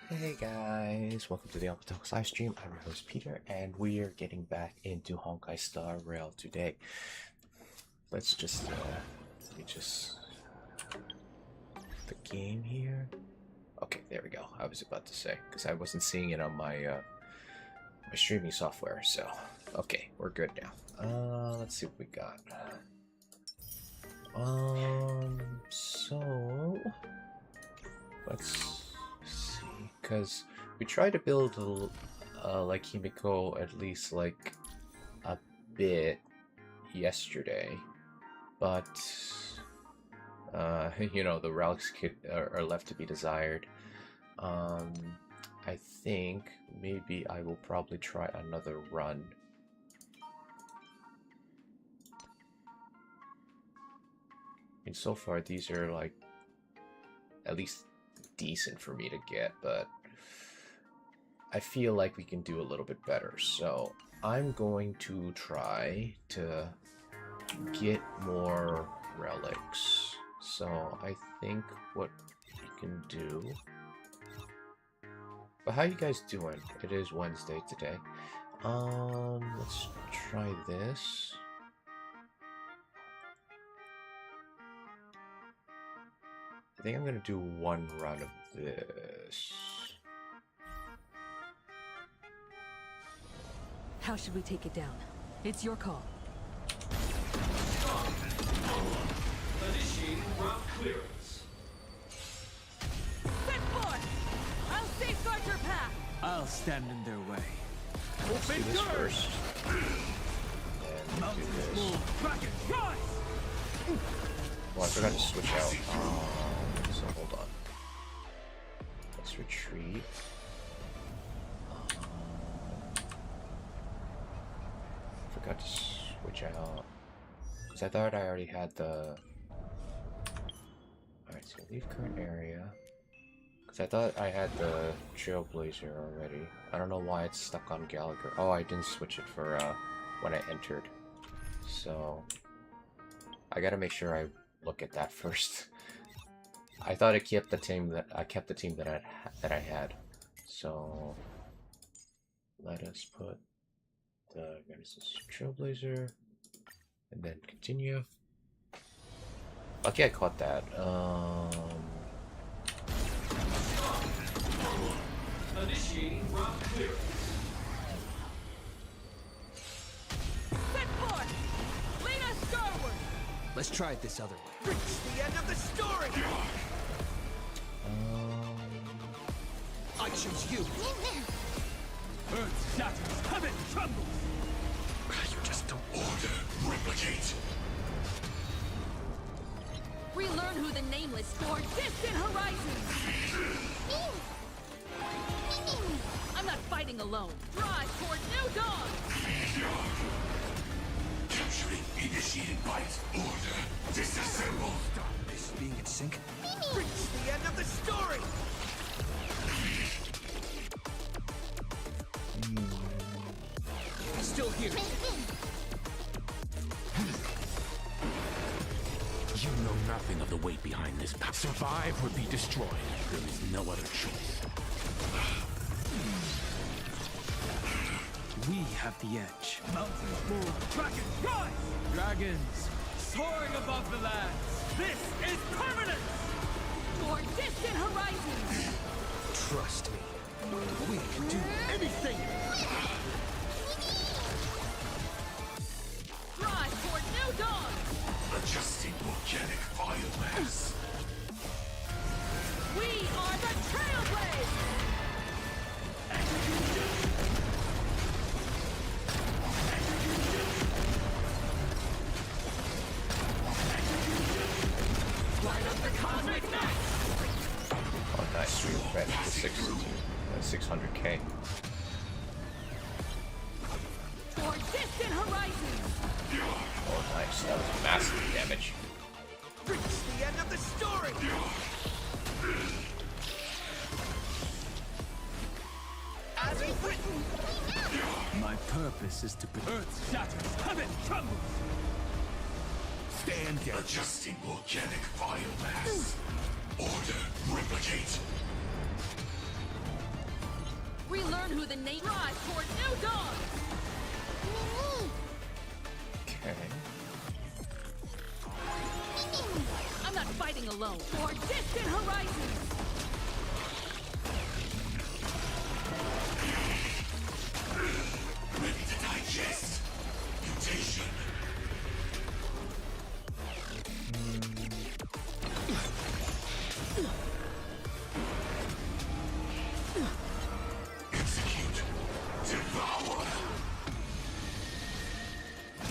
Hey guys, welcome to the UncleTalks live stream. I'm your host Peter, and we are getting back into Honkai Star Rail today. Let's just let me just the game here. Okay, there we go. I was about to say because I wasn't seeing it on my my streaming software. So okay, we're good now. Let's see what we got. So let's see, because we tried to build like Himiko at least like a bit yesterday, but you know, the relics are left to be desired. I think maybe I will probably try another run. And so far these are like at least decent for me to get, but I feel like we can do a little bit better. So I'm going to try to get more relics. So I think what we can do. But how you guys doing? It is Wednesday today. Let's try this. I think I'm gonna do one run of this. How should we take it down? It's your call. Initiating route clearance. Set forth! I'll safeguard your path! I'll stand in their way. Let's do this first. And do this. Bracket, rise! Well, I forgot to switch out. So hold on. Let's retreat. Forgot to switch out because I thought I already had the. Alright, so leave current area. Because I thought I had the Trailblazer already. I don't know why it's stuck on Gallagher. Oh, I didn't switch it for when I entered. So I gotta make sure I look at that first. I thought I kept the team that I had. So let us put the Trailblazer and then continue. Okay, I caught that. Initiating route clearance. Set forth! Lead us skyward! Let's try it this other way. Reach the end of the story. I choose you. Earth shatters, heaven trembles. You just don't order. Replicate. Relearn who the nameless for distant horizons! I'm not fighting alone. Drive toward new dawn! Capturing initiated by its order. Disassemble. Stop this being in sync. Reach the end of the story. Still here. You know nothing of the weight behind this power. Survive or be destroyed. There is no other choice. We have the edge. Mountains move. Dragons rise! Dragons soaring above the lands. This is permanent! Toward distant horizons! Trust me. We can do anything! Drive toward new dawn! Adjusting organic biomass. We are the Trailblazers! Light up the cosmic night. Oh, nice. We ran to 600k. Toward distant horizons! Oh, nice. That was massive damage. Reach the end of the story. As is written. My purpose is to Earth shatters, heaven trembles! Stand down. Adjusting organic biomass. Order. Replicate. the name. Drive toward new dawn. Okay. I'm not fighting alone. For distant horizons. Ready to digest. Mutation. Execute. Devour.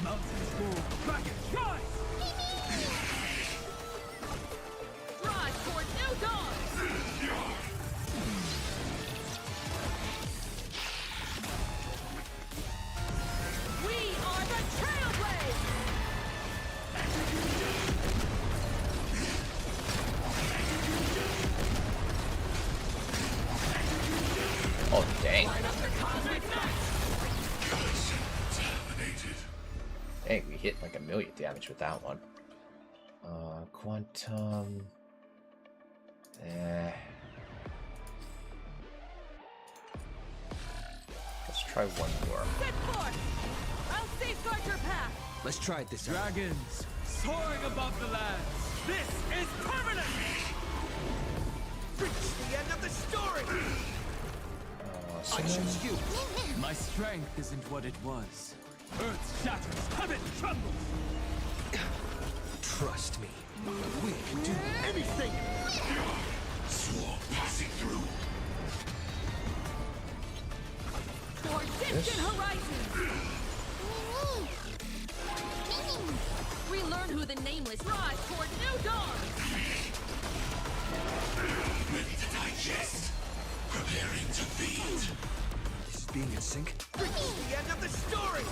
Mountains move. Dragons rise! Drive toward new dawn. We are the Trailblazers. Oh, dang. Terminated. Hey, we hit like 1,000,000 damage with that one. Quantum... Let's try one more. Set forth. I'll safeguard your path. Let's try it this time. Dragons soaring above the lands. This is permanent! Reach the end of the story! I Summon? choose you. My strength isn't what it was. Earth shatters, heaven trembles! Trust me. We can do anything! Swarm passing through. For distant horizons. Relearn who the nameless drive toward new dawn. Ready to digest. Preparing to feed. This is being in sync. Reach the end of the story!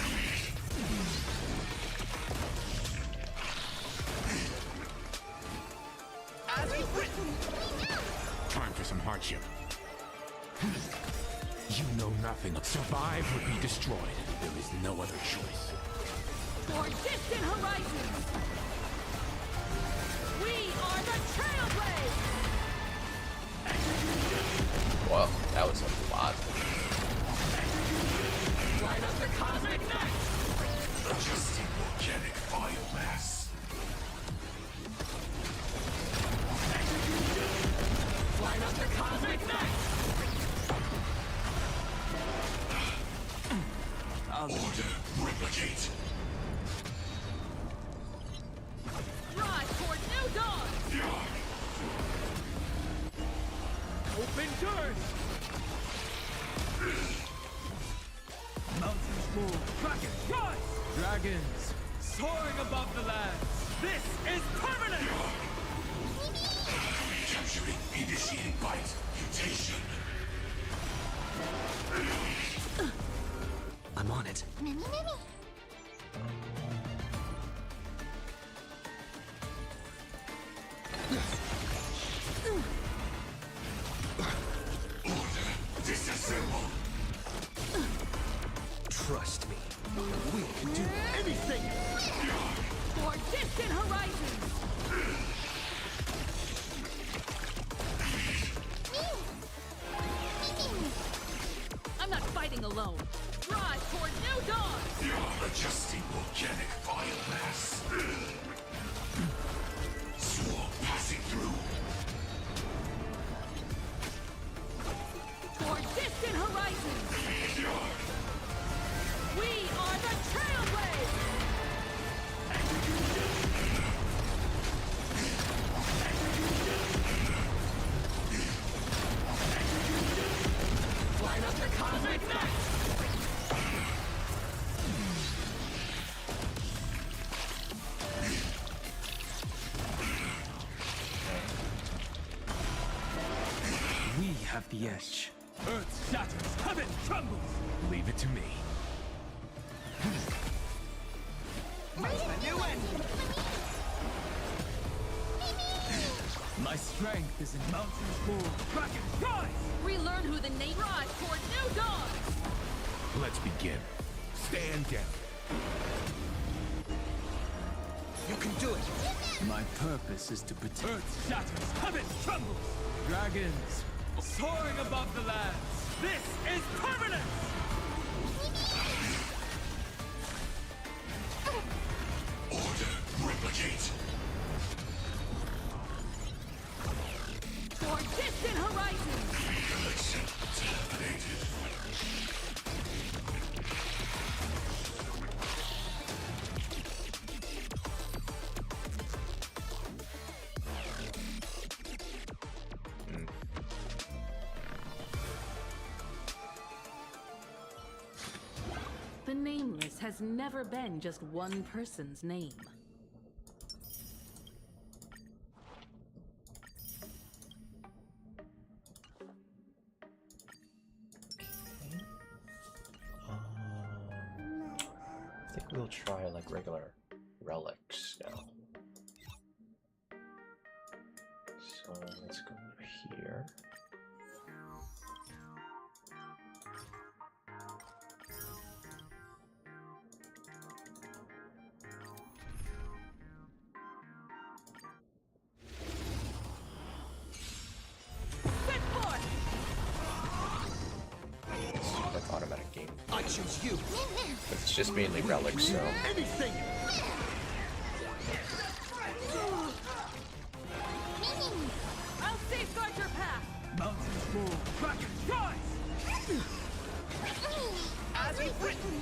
As you've written! Time for some hardship. You know nothing. Survive or be destroyed. There is no other choice. For distant horizons. We are the Trailblazers. Well, that was a lot. Line up the cosmic net. Adjusting organic biomass. Line up the cosmic net. Order. Replicate. Drive toward new dawn. Open doors! Mountains move. Dragons rise! Dragons soaring above the lands. This is permanent! Capturing. Initiating bite. Mutation. I'm on it. Disassemble. Trust me. We can do anything! For distant horizons. I'm not fighting alone. Drive toward new dawn. Adjusting organic biomass. Swarm passing through. For distant horizons. We are the Trailblazers. Line up the cosmic net. We have the edge. Earth shatters, heaven trembles! Leave it to me. A new end! My strength is in mountains move. Dragons rise! Relearn who the name. Drive toward new dawn. Let's begin. Stand down. You can do it! My purpose is to protect. Earth shatters, heaven trembles! Dragons soaring above the lands. This is permanent! Order, replicate. For distant horizons! Collection terminated. The Nameless has never been just one person's name. I think we'll try like regular relics now. So let's go here. Set forth! It's like automatic game. I choose you. But it's just mainly relics, so Anything. I'll safeguard your path! Mountains move, dragons rise! As we've written.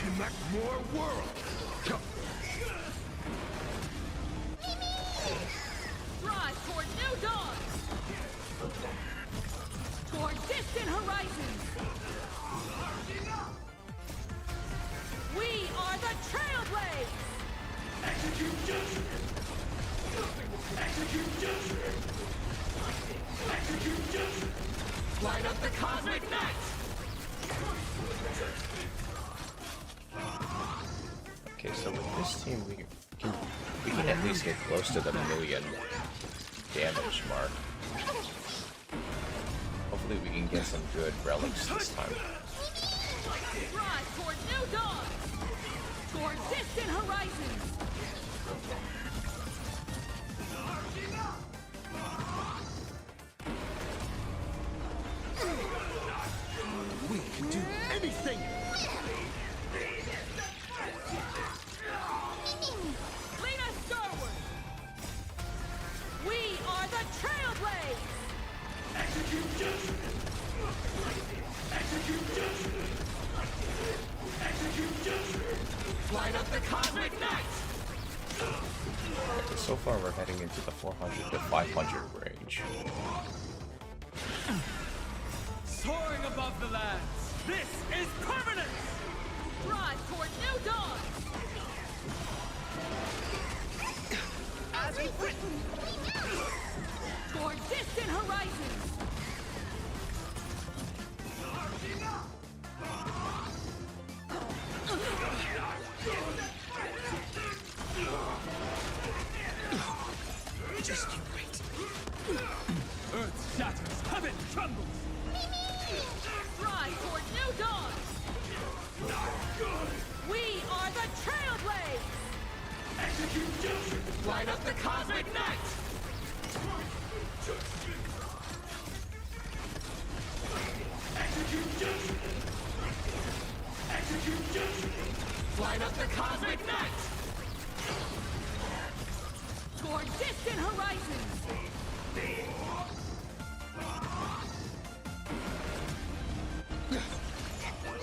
Connect more worlds. Rise toward new dawns! Toward distant horizons! We are the Trailblades! Execute judgment. Execute judgment. Execute judgment. Light up the cosmic night! okay, so with this team we can at least get close to the 1,000,000 damage mark. Hopefully we can get some good relics this time. Rise toward new dawns! Toward distant horizons! We can do anything. Lead us skyward! We are the Trailblades! Execute judgment. Execute judgment. Execute judgment. Light up the cosmic night! So far we're heading into the 400 to 500 range. Soaring above the lands, this is permanent! Rise toward new dawns! As we've written. Toward distant horizons! Just you wait. Earth shatters, heaven trembles! Rise toward new dawns! We are the Trailblades! Execute judgment. Light up the cosmic night! Execute judgment. Execute judgment. Light up the cosmic night! Toward distant horizons!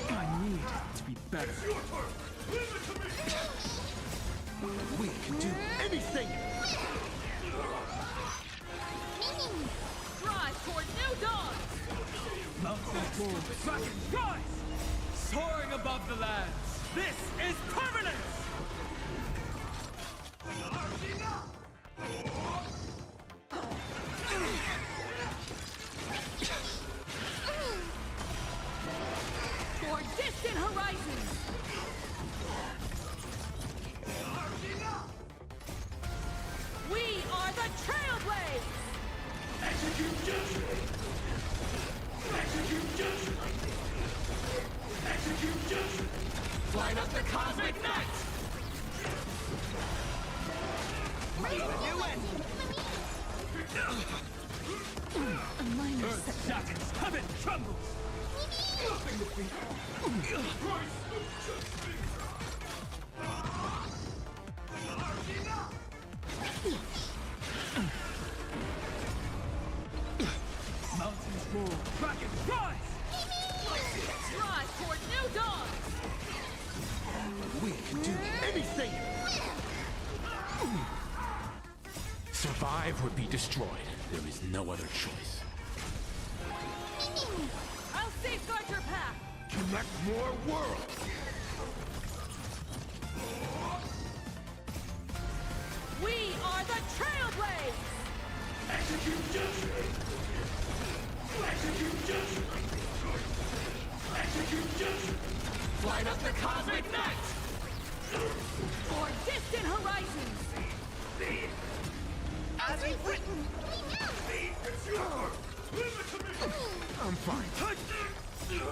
I need to be better. We can do anything. Rise toward new dawns! Mountains move, dragons rise! Soaring above the lands, this is permanent! Toward distant horizons! We are the Trailblades! Execute judgment. Execute judgment. Execute judgment. Light up the cosmic night! New end. A minor Earth shatters, heaven trembles! Mountains move, dragons rise! Rise toward new dawn! We can do anything! Survive or be destroyed. There is no other choice. I'll safeguard your path! Connect more worlds! We are the Trailblades! Execute judgment! Execute judgment! Execute judgment! Light up the cosmic night! For distant horizons! As in written! I'm fine.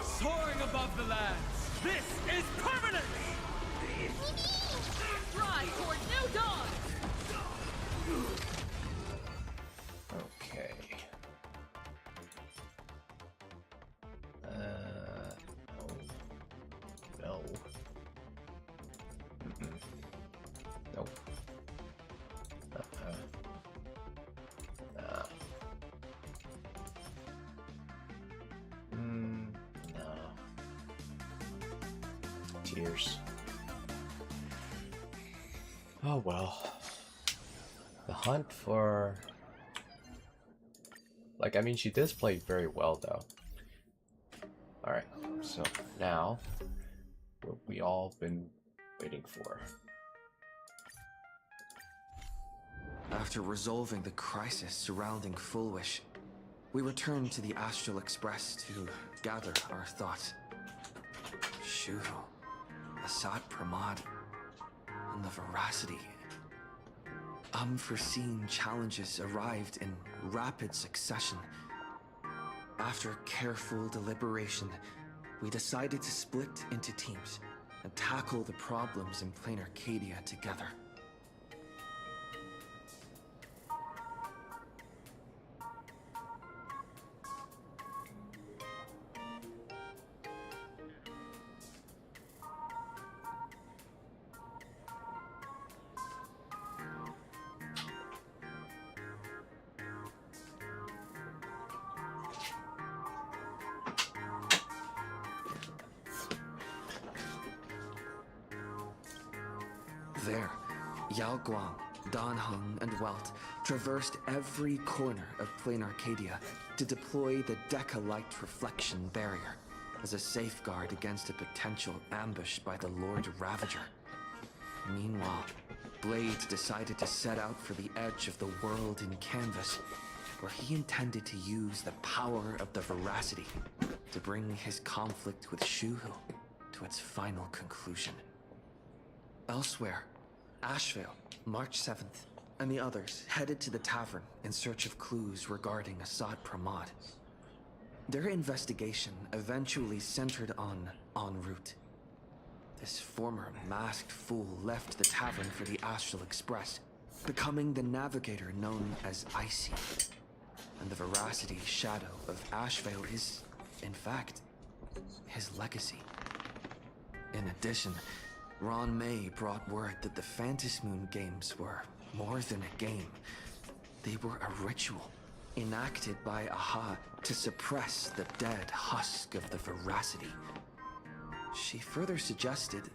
Soaring above the lands! This is permanent! Rise toward new dawn! Okay. No. No. Mm-mm. Nope. Nah. No. Tears. Oh well. The hunt for... Like, I mean, she does play very well, though. Alright, so now, what we all been waiting for. After resolving the crisis surrounding Fullwish, we returned to the Astral Express to gather our thoughts. Shuhu, Asad Pramad, and the Veracity. Unforeseen challenges arrived in rapid succession. After careful deliberation, we decided to split into teams and tackle the problems in Plain Arcadia together. There, Yao Guang, Dan Heng, and Welt traversed every corner of Plain Arcadia to deploy the Deca-Light Reflection Barrier as a safeguard against a potential ambush by the Lord Ravager. Meanwhile, Blade decided to set out for the edge of the world in Canvas, where he intended to use the power of the Veracity to bring his conflict with Shuhu to its final conclusion. Elsewhere, Ashvale, March 7th, and the others headed to the tavern in search of clues regarding Asad Pramad. Their investigation eventually centered on En route. This former masked fool left the tavern for the Astral Express, becoming the navigator known as Icy. And the Veracity shadow of Ashvale is, in fact, his legacy. In addition, Ron May brought word that the Fantasmoon games were more than a game. They were a ritual, enacted by Aha to suppress the dead husk of the Veracity. She further suggested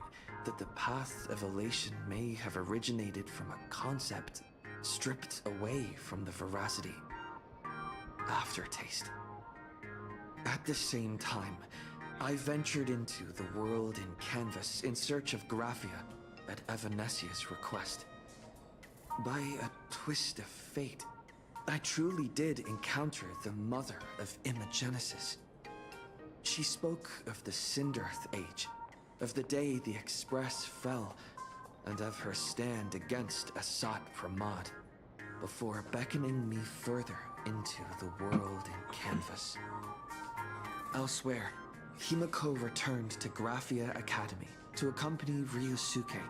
that the path of elation may have originated from a concept stripped away from the Veracity. Aftertaste. At the same time, I ventured into the world in Canvas in search of Graphia at Evanesia's request. By a twist of fate, I truly did encounter the mother of Imogenesis. She spoke of the Cinderth Age, of the day the Express fell, and of her stand against Asad Pramad, before beckoning me further into the world in Canvas. Elsewhere, Himiko returned to Graphia Academy to accompany Ryusuke,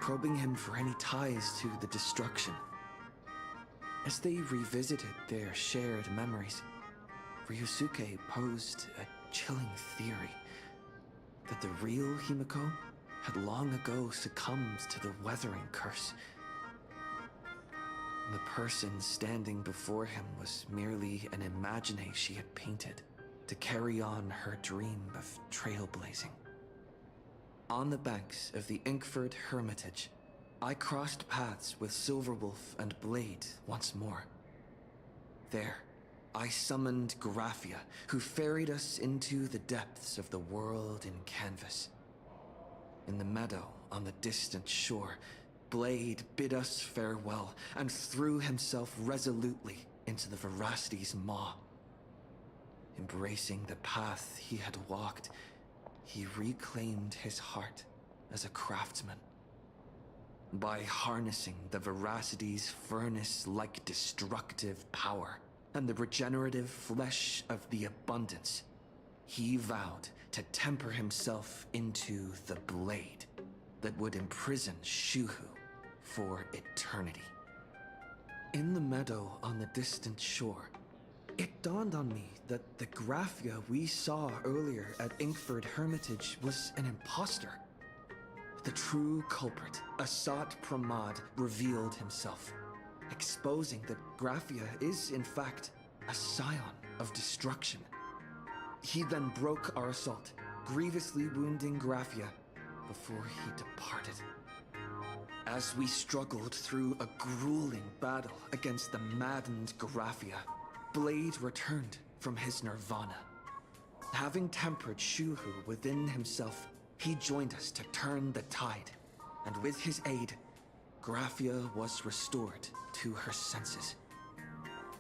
probing him for any ties to the destruction. As they revisited their shared memories, Ryusuke posed a chilling theory that the real Himiko had long ago succumbed to the weathering curse. The person standing before him was merely an imagination she had painted to carry on her dream of trailblazing. On the banks of the Inkford Hermitage, I crossed paths with Silverwolf and Blade once more. There, I summoned Graphia, who ferried us into the depths of the world in canvas. In the meadow on the distant shore, Blade bid us farewell and threw himself resolutely into the Veracity's maw. Embracing the path he had walked, he reclaimed his heart as a craftsman. By harnessing the Veracity's furnace-like destructive power and the regenerative flesh of the abundance, he vowed to temper himself into the blade that would imprison Shuhu for eternity. In the meadow on the distant shore, it dawned on me that the Graphia we saw earlier at Inkford Hermitage was an imposter. The true culprit, Asat Pramad, revealed himself, exposing that Graphia is, in fact, a scion of destruction. He then broke our assault, grievously wounding Graphia before he departed. As we struggled through a grueling battle against the maddened Graphia, Blade returned from his nirvana. Having tempered Shuhu within himself, he joined us to turn the tide, and with his aid, Graphia was restored to her senses.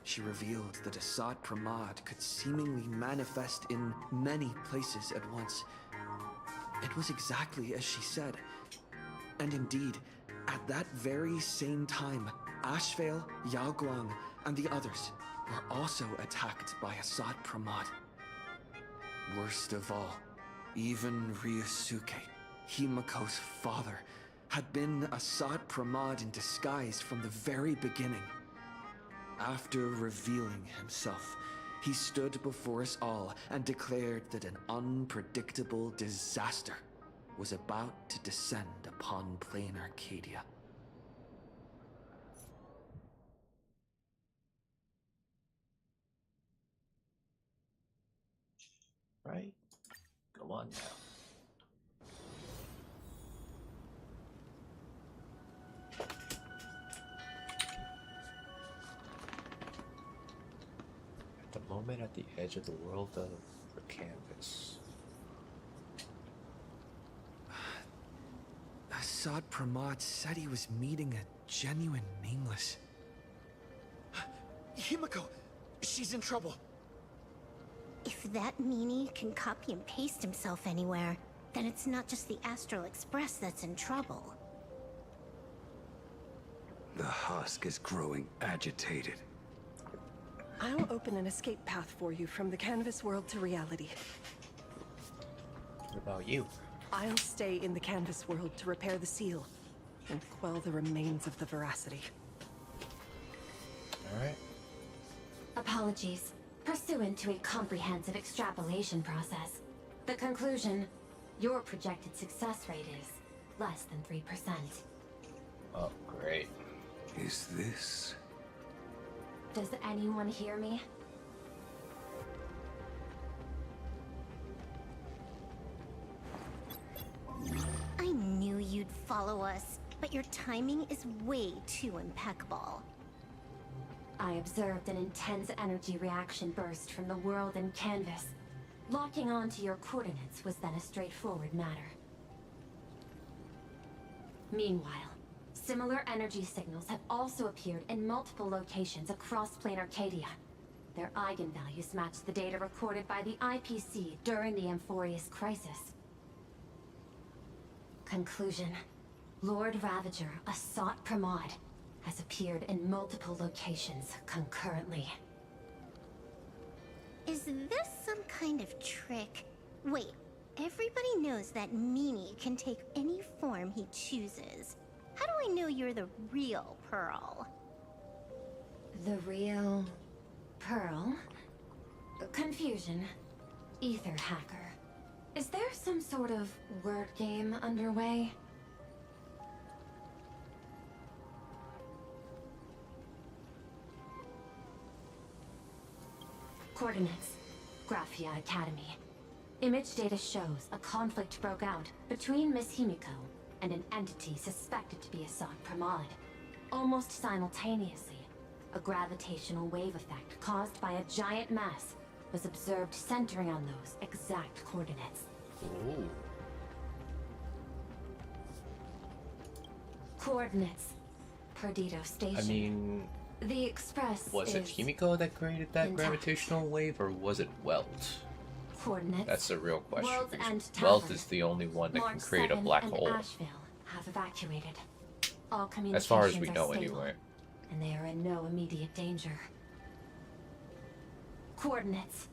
She revealed that Asat Pramad could seemingly manifest in many places at once. It was exactly as she said. And indeed, at that very same time, Ashvale, Yao Guang, and the others were also attacked by Asat Pramad. Worst of all, even Ryusuke, Himiko's father, had been Asat Pramad in disguise from the very beginning. After revealing himself, he stood before us all and declared that an unpredictable disaster was about to descend upon plain Arcadia. Right? Go on now. At the moment at the edge of the world of the canvas. Asat Pramad said he was meeting a genuine nameless. Himiko! She's in trouble! If that meanie can copy and paste himself anywhere, then it's not just the Astral Express that's in trouble. The husk is growing agitated. I'll open an escape path for you from the canvas world to reality. What about you? I'll stay in the canvas world to repair the seal and quell the remains of the Veracity. Alright. Apologies. Pursuant to a comprehensive extrapolation process, the conclusion, your projected success rate is less than 3%. Oh, great. Is this... Does anyone hear me? I knew you'd follow us, but your timing is way too impeccable. I observed an intense energy reaction burst from the world in canvas. Locking onto your coordinates was then a straightforward matter. Meanwhile, similar energy signals have also appeared in multiple locations across plain Arcadia. Their eigenvalues match the data recorded by the IPC during the Amphorius crisis. Conclusion. Lord Ravager, Asat Pramad, has appeared in multiple locations concurrently. Is this some kind of trick? Wait, everybody knows that meanie can take any form he chooses. How do I know you're the real Pearl? The real... Pearl? Confusion. Ether hacker. Is there some sort of word game underway? Coordinates. Graphia Academy. Image data shows a conflict broke out between Miss Himiko and an entity suspected to be Assad Pramod. Almost simultaneously, a gravitational wave effect caused by a giant mass was observed centering on those exact coordinates. Ooh. Coordinates. Perdido Station. I mean, the Express was it is Himiko that created that intact. gravitational wave, or was it Welt? Coordinates. That's the real question. Worlds because and Welt Tavern. is the only one that can Mark create a 7 black and hole. Asheville have evacuated. All communications As far as we are know, stable, anyway. and they are in no immediate danger. Coordinates.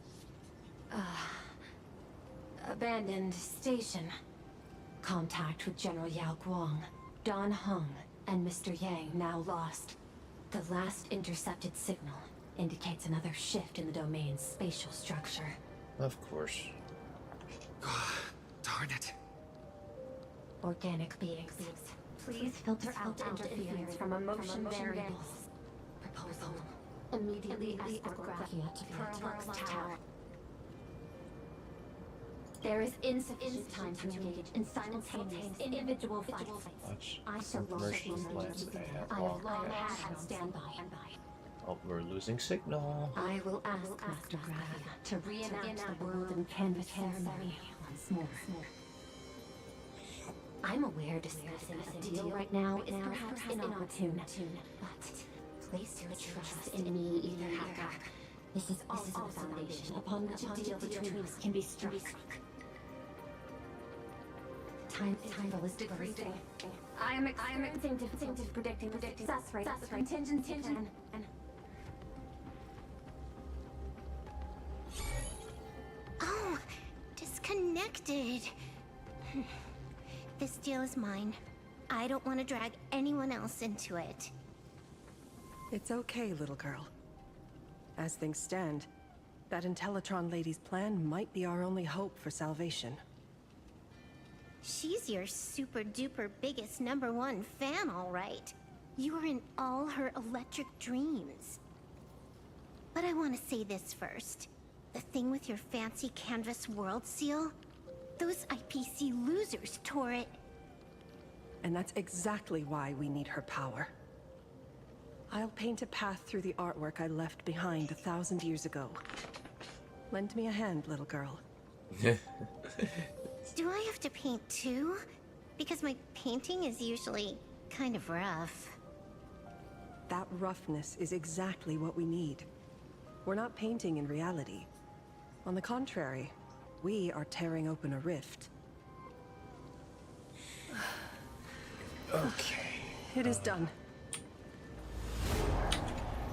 Abandoned station. Contact with General Yao Guang, Don Hung, and Mr. Yang now lost. The last intercepted signal indicates another shift in the domain's spatial structure. Of course. Darn it. Organic beings. Please filter out interference from emotion variables. Proposal. Immediately escort Graphia to the UncleTalks tower. There is insufficient time to engage in simultaneous individual fights. Watch I shall some launch commercial plans that I have. I Oh, have long okay. had on standby. Oh, we're losing signal. I will ask Master Graphia to reenact the world and canvas ceremony once more. I'm aware discussing a deal right now is perhaps inopportune, but place your trust in me, Ether Hacker. This is also the foundation upon which a deal between us can be struck. Time is decreasing. I am experiencing difficulty predicting the success rate of the contingency plan. Oh, disconnected. This deal is mine. I don't want to drag anyone else into it. It's okay, little girl. As things stand, that Intellitron lady's plan might be our only hope for salvation. She's your super duper biggest #1 fan, all right. You are in all her electric dreams. But I want to say this first. The thing with your fancy canvas world seal? Those IPC losers tore it. And that's exactly why we need her power. I'll paint a path through the artwork I left behind 1,000 years ago. Lend me a hand, little girl. Do I have to paint too? Because my painting is usually kind of rough. That roughness is exactly what we need. We're not painting in reality. On the contrary, we are tearing open a rift. Okay. It is done.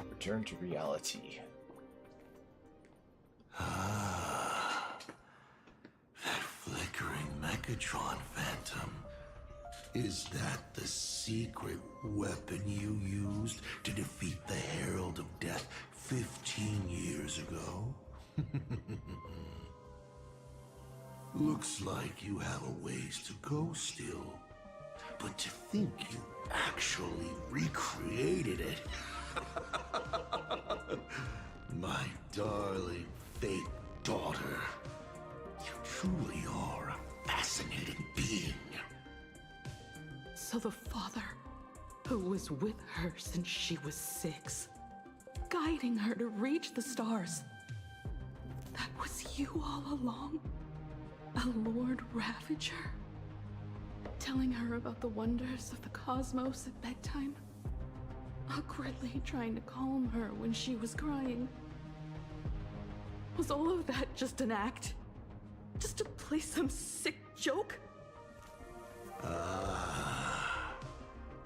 Return to reality. That flickering Megatron phantom. Is that the secret weapon you used to defeat the Herald of Death 15 years ago? Looks like you have a ways to go still. But to think you actually recreated it. My darling fake daughter. You truly are a fascinating being. So the father, who was with her since she was 6, guiding her to reach the stars, that was you all along? A Lord Ravager? Telling her about the wonders of the cosmos at bedtime? Awkwardly trying to calm her when she was crying? Was all of that just an act? Just to play some sick joke?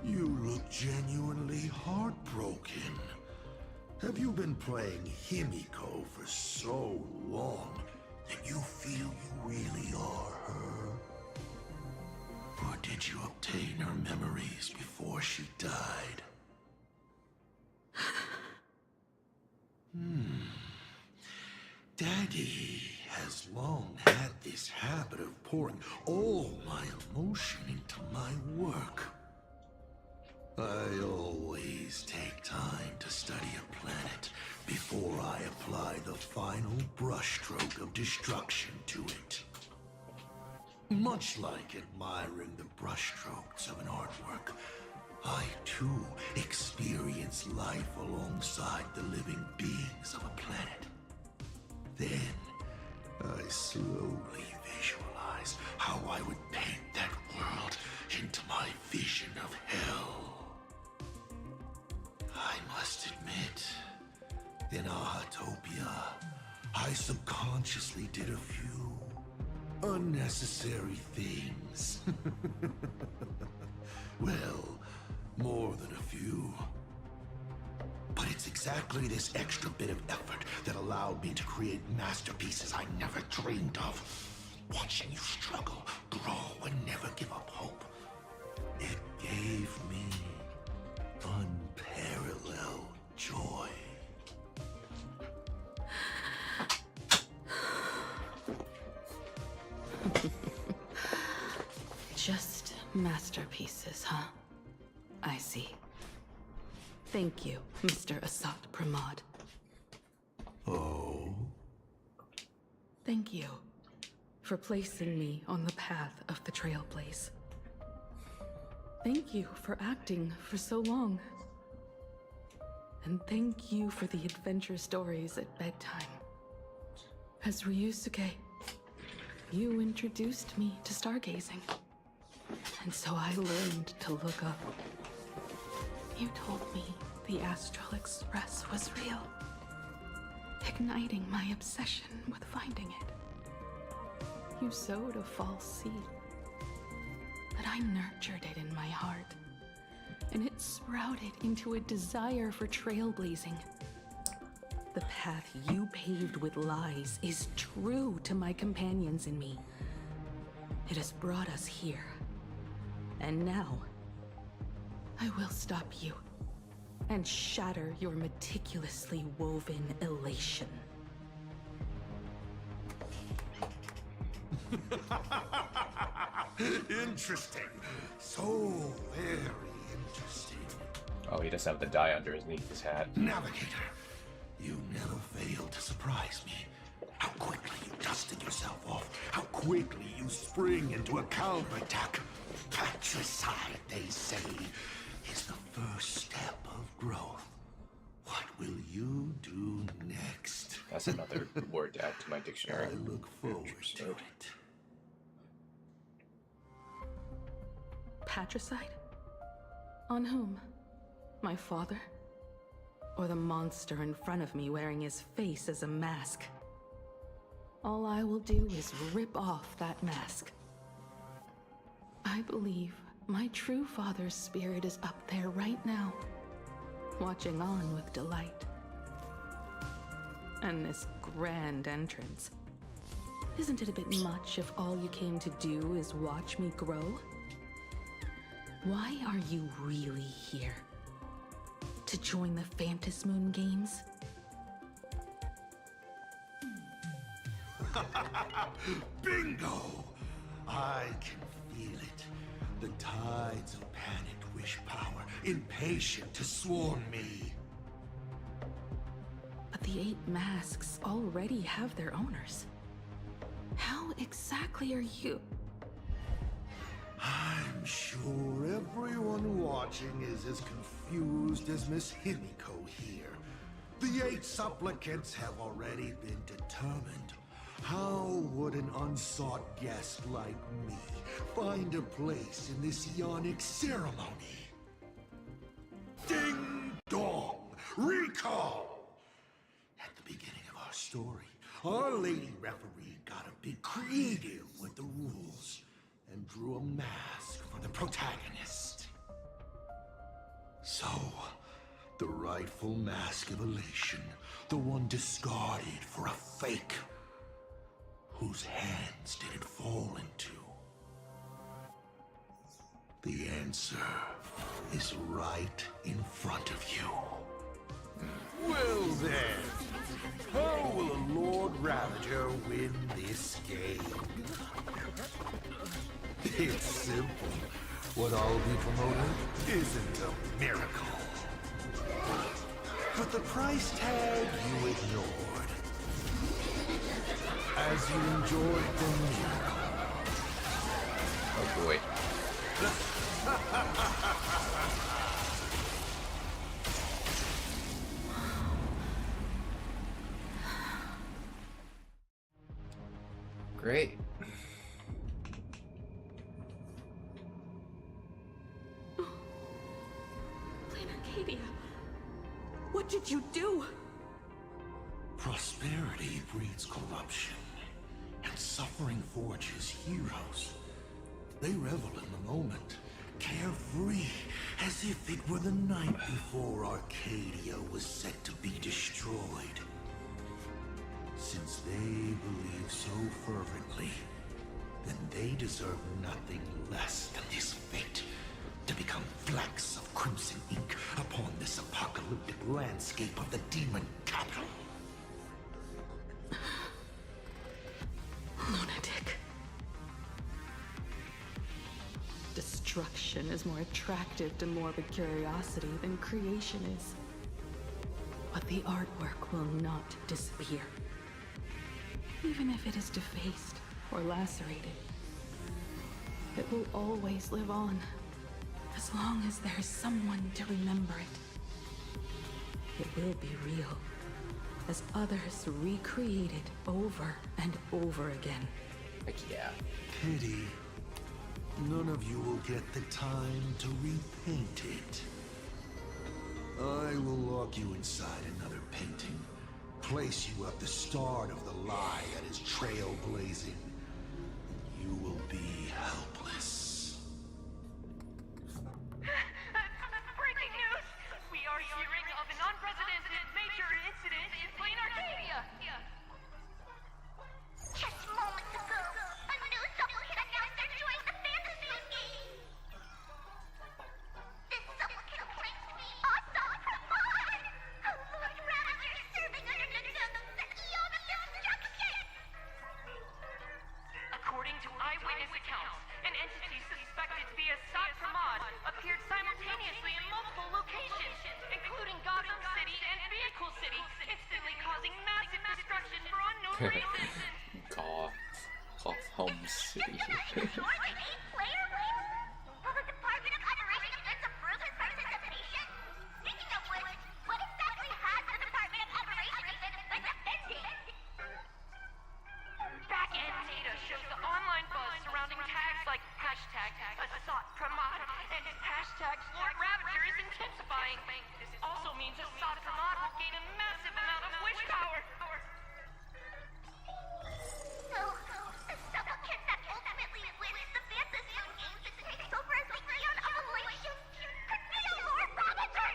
You look genuinely heartbroken. Have you been playing Himiko for so long that you feel you really are her? Or did you obtain her memories before she died? Daddy has long had this habit of pouring all my emotion into my work. I always take time to study a planet before I apply the final brushstroke of destruction to it. Much like admiring the brushstrokes of an artwork, I too experience life alongside the living beings of a planet. Then, I slowly visualize how I would paint that world into my vision of hell. I must admit, in Ahatopia, I subconsciously did a few unnecessary things. Well, more than a few. But it's exactly this extra bit of effort that allowed me to create masterpieces I never dreamed of. Watching you struggle, grow, and never give up hope. It gave me unparalleled joy. Just masterpieces, huh? I see. Thank you, Mr. Asat Pramod. Oh? Thank you for placing me on the path of the Trailblaze. Thank you for acting for so long. And thank you for the adventure stories at bedtime. As Ryusuke, you introduced me to stargazing. And so I learned to look up. You told me the Astral Express was real, igniting my obsession with finding it. You sowed a false seed, but I nurtured it in my heart, and it sprouted into a desire for trailblazing. The path you paved with lies is true to my companions and me. It has brought us here, and now I will stop you and shatter your meticulously woven elation. Interesting. So very interesting. Oh, he does have the die underneath his hat. Navigator, you never fail to surprise me. How quickly you dusted yourself off. How quickly you spring into a counterattack. Patricide, they say, is the first step of growth. What will you do next? That's another word to add to my dictionary. I look forward to it. Patricide? On whom? My father? Or the monster in front of me wearing his face as a mask? All I will do is rip off that mask. I believe my true father's spirit is up there right now, watching on with delight. And this grand entrance. Isn't it a bit much if all you came to do is watch me grow? Why are you really here? To join the Phantasmoon Games? Bingo! I can feel it. The tides of panicked wish power, impatient to swarm me. But the 8 masks already have their owners. How exactly are you? I'm sure everyone watching is as confused as Miss Himiko here. The 8 supplicants have already been determined. How would an unsought guest like me find a place in this yonic ceremony? Ding dong! Recall! At the beginning of our story, our lady referee got a bit creative with the rules and drew a mask for the protagonist. So, the rightful mask of elation, the one discarded for a fake, whose hands did it fall into? The answer is right in front of you. Well then, how will a Lord Ravager Commander win this game? It's simple. What I'll be promoting isn't a miracle. But the price tag you ignored. As you enjoyed the miracle. Oh boy. Great. Plain Arcadia. What did you do? Prosperity breeds corruption, and suffering forges heroes. They revel in the moment, carefree, as if it were the night before Arcadia was set to be destroyed. Since they believe so fervently, then they deserve nothing less than this fate, to become flecks of crimson ink upon this apocalyptic landscape of the demon capital. Lunatic. Destruction is more attractive to morbid curiosity than creation is. But the artwork will not disappear. Even if it is defaced or lacerated, it will always live on, as long as there is someone to remember it. It will be real, as others recreate it over and over again. Heck yeah. Pity. None of you will get the time to repaint it. I will lock you inside another painting. Place you at the start of the lie that is trailblazing. You will be helpless. Breaking news! We are hearing of an unprecedented major incident in Plain Arcadia! Just moments ago, a new supplicant announced they're joining the fantasy game. This supplicant claims to be Asad Rahman, a Lord Ravager serving under the Ionic destruction. According to eyewitness accounts, an entity suspected to be Asad Rahman appeared simultaneously in multiple locations, including Gotham City and Vehicle City, instantly causing massive destruction for unknown reasons. Gotham City. Join the 8-player race? Will the Department of Operation Defense approve his participation? Speaking of which, what exactly has the Department of Operation Defense been defending? Back-end data shows the online buzz surrounding tags like hashtag Asad Pramod and hashtag Lord Ravager is intensifying. This also means Asad Pramod will gain a massive amount of wish power. So, the supplicant that ultimately wins the fantasy games and takes over as the Eon of Elation could be a Lord Ravager!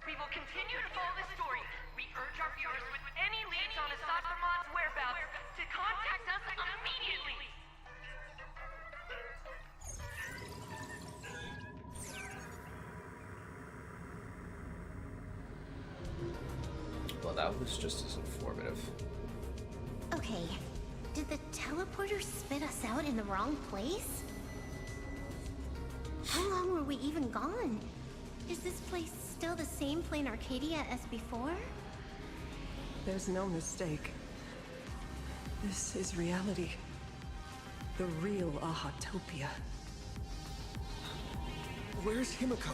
We will continue to follow this story. We urge our viewers with any leads on Asad Pramad's whereabouts to contact us immediately. Well, that was just as informative. Okay, did the teleporter spit us out in the wrong place? How long were we even gone? Is this place still the same Plain Arcadia as before? There's no mistake. This is reality. The real Ahatopia. Where's Himiko?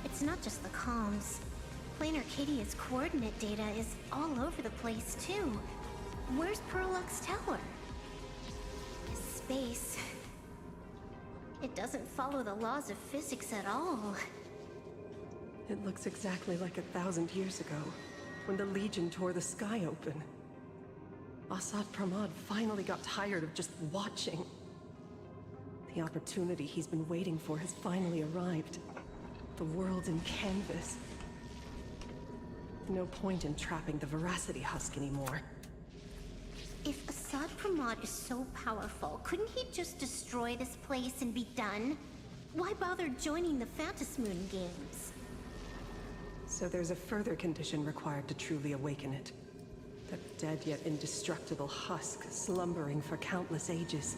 It's not just the comms. Plain Arcadia's coordinate data is all over the place, too. Where's Perlux Tower? Space. It doesn't follow the laws of physics at all. It looks exactly like 1,000 years ago, when the Legion tore the sky open. Asad Pramod finally got tired of just watching. The opportunity he's been waiting for has finally arrived. The world in canvas. No point in trapping the Veracity Husk anymore. If Assad Pramod is so powerful, couldn't he just destroy this place and be done? Why bother joining the Phantasmoon games? So there's a further condition required to truly awaken it. That dead yet indestructible husk slumbering for countless ages.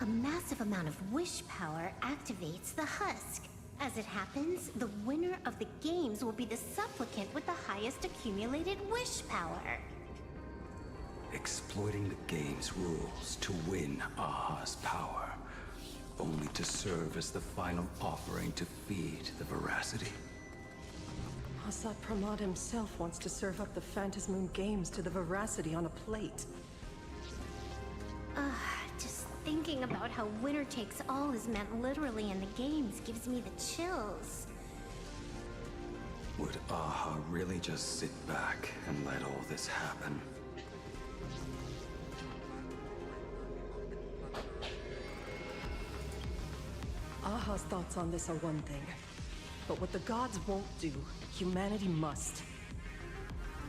A massive amount of wish power activates the husk. As it happens, the winner of the games will be the supplicant with the highest accumulated wish power. Exploiting the game's rules to win Aha's power, only to serve as the final offering to feed the Veracity. Assad Pramod himself wants to serve up the Phantasmoon games to the Veracity on a plate. Just thinking about how winner takes all is meant literally in the games gives me the chills. Would Aha really just sit back and let all this happen? Aha's thoughts on this are one thing. But what the gods won't do, humanity must.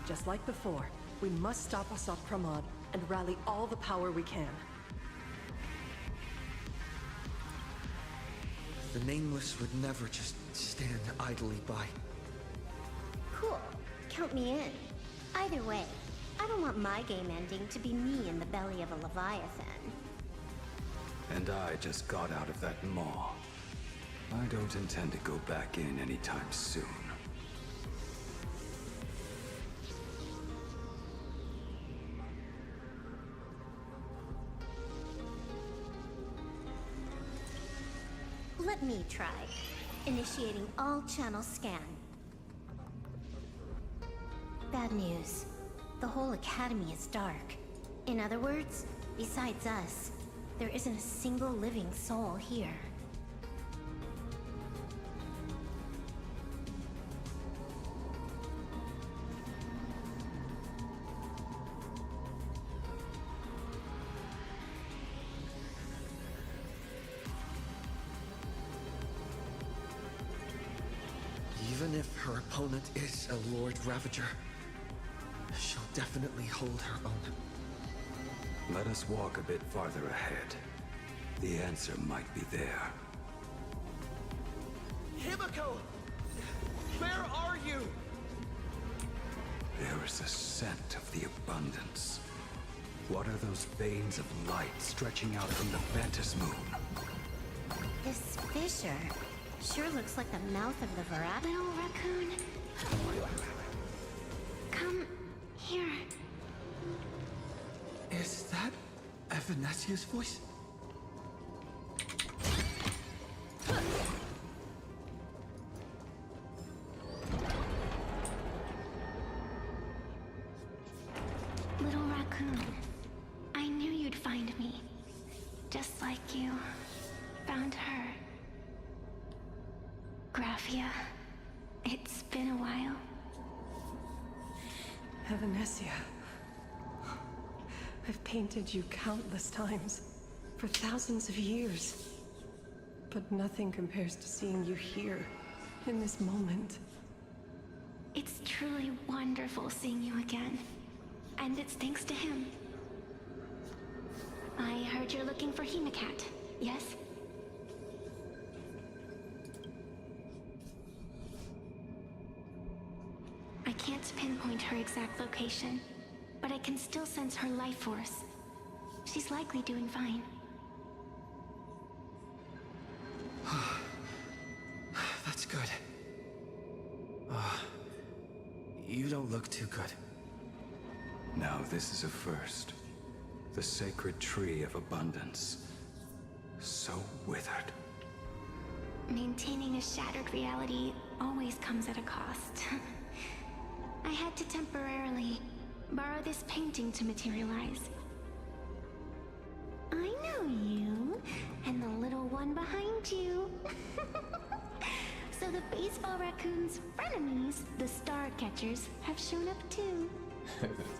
Just like before, we must stop Assad Pramod and rally all the power we can. The Nameless would never just stand idly by. Cool. Count me in. Either way, I don't want my game ending to be me in the belly of a Leviathan. And I just got out of that maw. I don't intend to go back in anytime soon. Let me try. Initiating all channel scan. Bad news. The whole academy is dark. In other words, besides us, there isn't a single living soul here. Even if her opponent is a Lord Ravager, she'll definitely hold her own. Let us walk a bit farther ahead. The answer might be there. Himiko! Where are you? There is a scent of the abundance. What are those veins of light stretching out from the Phantasmoon? This fissure sure looks like the mouth of the Veracity. Little raccoon. Come here. Is that Evanesia's voice? Little raccoon. I knew you'd find me. Just like you found her. Graphia. It's been a while. Evanesia. I've painted you countless times, for thousands of years. But nothing compares to seeing you here, in this moment. It's truly wonderful seeing you again. And it's thanks to him. I heard you're looking for Hemacat, yes? I can't pinpoint her exact location, but I can still sense her life force. She's likely doing fine. That's good. You don't look too good. Now this is a first. The sacred tree of abundance. So withered. Maintaining a shattered reality always comes at a cost. I had to temporarily borrow this painting to materialize. I know you, and the little one behind you. So the baseball raccoon's frenemies, the star catchers, have shown up too.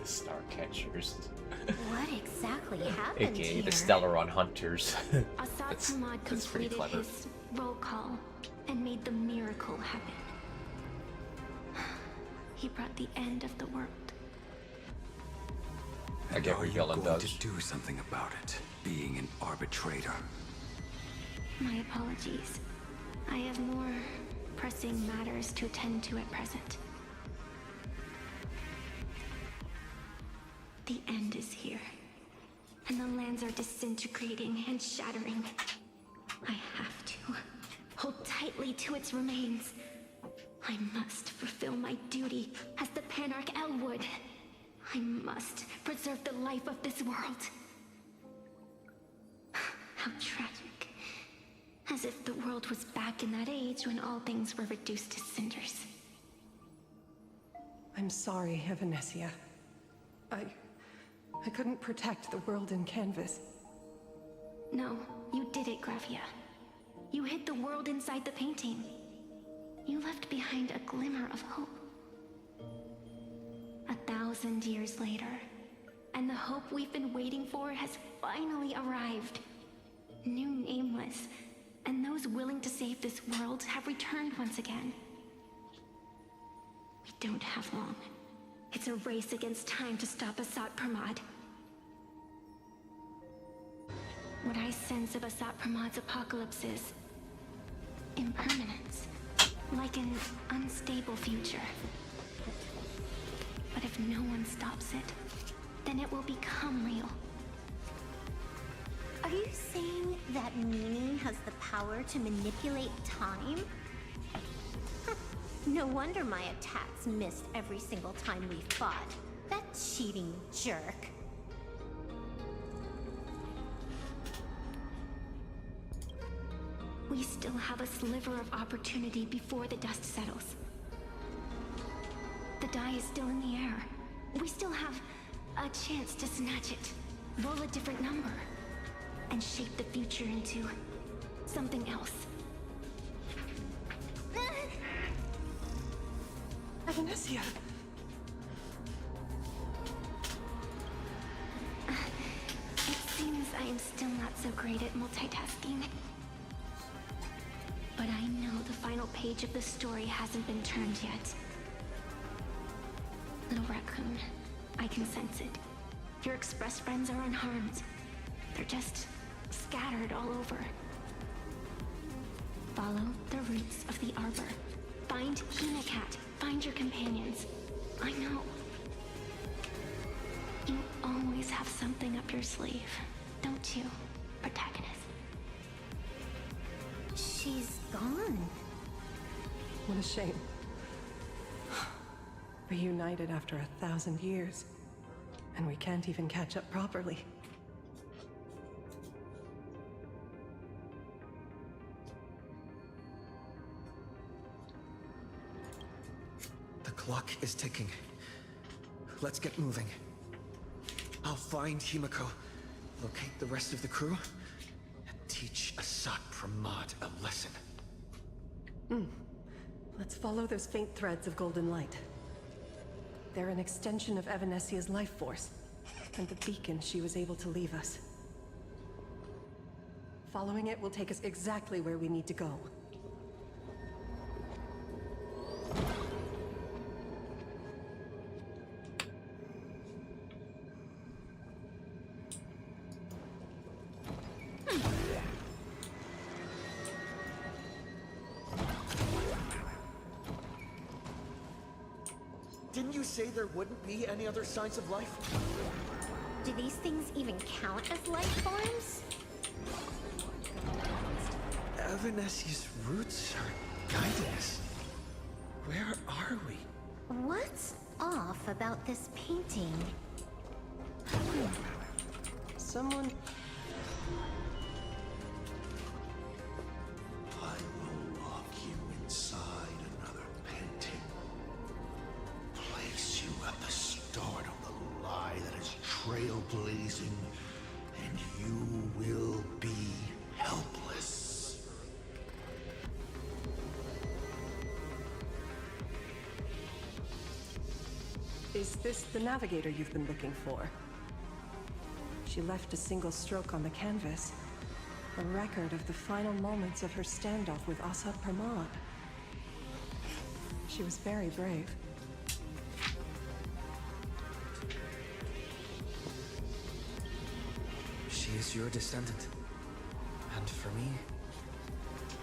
The star catchers. What exactly happened AKA here? the Stellaron Hunters. Assad that's Pramod pretty completed clever. his roll call and made the miracle happen. He brought the end of the world. I get Are what you Yellen going does. to do something about it? Being an arbitrator. My apologies. I have more pressing matters to attend to at present. The end is here, and the lands are disintegrating and shattering. I have to hold tightly to its remains. I must fulfill my duty as the Panarch Elwood. I must preserve the life of this world. How tragic. As if the world was back in that age when all things were reduced to cinders. I'm sorry, Evanesia. I couldn't protect the world in canvas. No, you did it, Gravia. You hid the world inside the painting. You left behind a glimmer of hope. 1,000 years later, and the hope we've been waiting for has finally arrived. New Nameless, and those willing to save this world have returned once again. We don't have long. It's a race against time to stop Assad Pramod. What I sense of Assad Pramod's apocalypse is impermanence, like an unstable future. But if no one stops it, then it will become real. Are you saying that Mimi has the power to manipulate time? No wonder my attacks missed every single time we fought. That cheating jerk. We still have a sliver of opportunity before the dust settles. The die is still in the air. We still have a chance to snatch it, roll a different number, and shape the future into something else. Evanesia! It seems I am still not so great at multitasking. But I know the final page of the story hasn't been turned yet. Little raccoon, I can sense it. Your express friends are unharmed. They're just scattered all over. Follow the roots of the arbor. Find Hinacat. Find your companions. I know. You always have something up your sleeve, don't you, protagonist? She's gone. What a shame. Reunited after 1,000 years, and we can't even catch up properly. The clock is ticking. Let's get moving. I'll find Himiko, locate the rest of the crew, and teach Assad Pramod a lesson. Let's follow those faint threads of golden light. They're an extension of Evanesia's life force, and the beacon she was able to leave us. Following it will take us exactly where we need to go. Didn't you say there wouldn't be any other signs of life? Do these things even count as life forms? Evanesia's roots are guiding us. Where are we? What's off about this painting? Someone... I will lock you inside another painting. Place you at the start of the lie that is trailblazing, and you will be helpless. Is this the navigator you've been looking for? She left a single stroke on the canvas. A record of the final moments of her standoff with Asad Pramod. She was very brave. She is your descendant. And for me,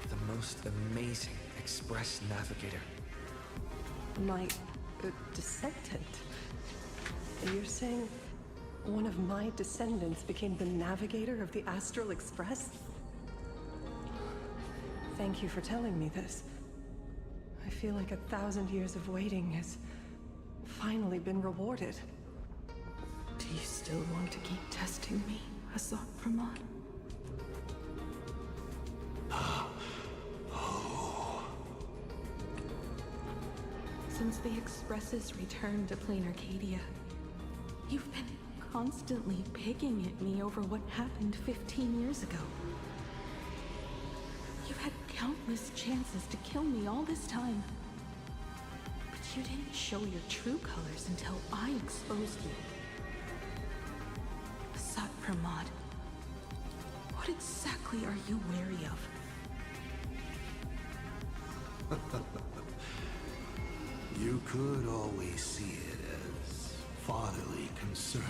the most amazing Express navigator. My descendant? You're saying one of my descendants became the navigator of the Astral Express? Thank you for telling me this. I feel like 1,000 years of waiting has finally been rewarded. Do you still want to keep testing me, Asad Pramod? Since the Expresses returned to Plain Arcadia, you've been constantly picking at me over what happened 15 years ago. You've had countless chances to kill me all this time. But you didn't show your true colors until I exposed you. Asad Pramod, what exactly are you wary of? You could always see it as fatherly concern.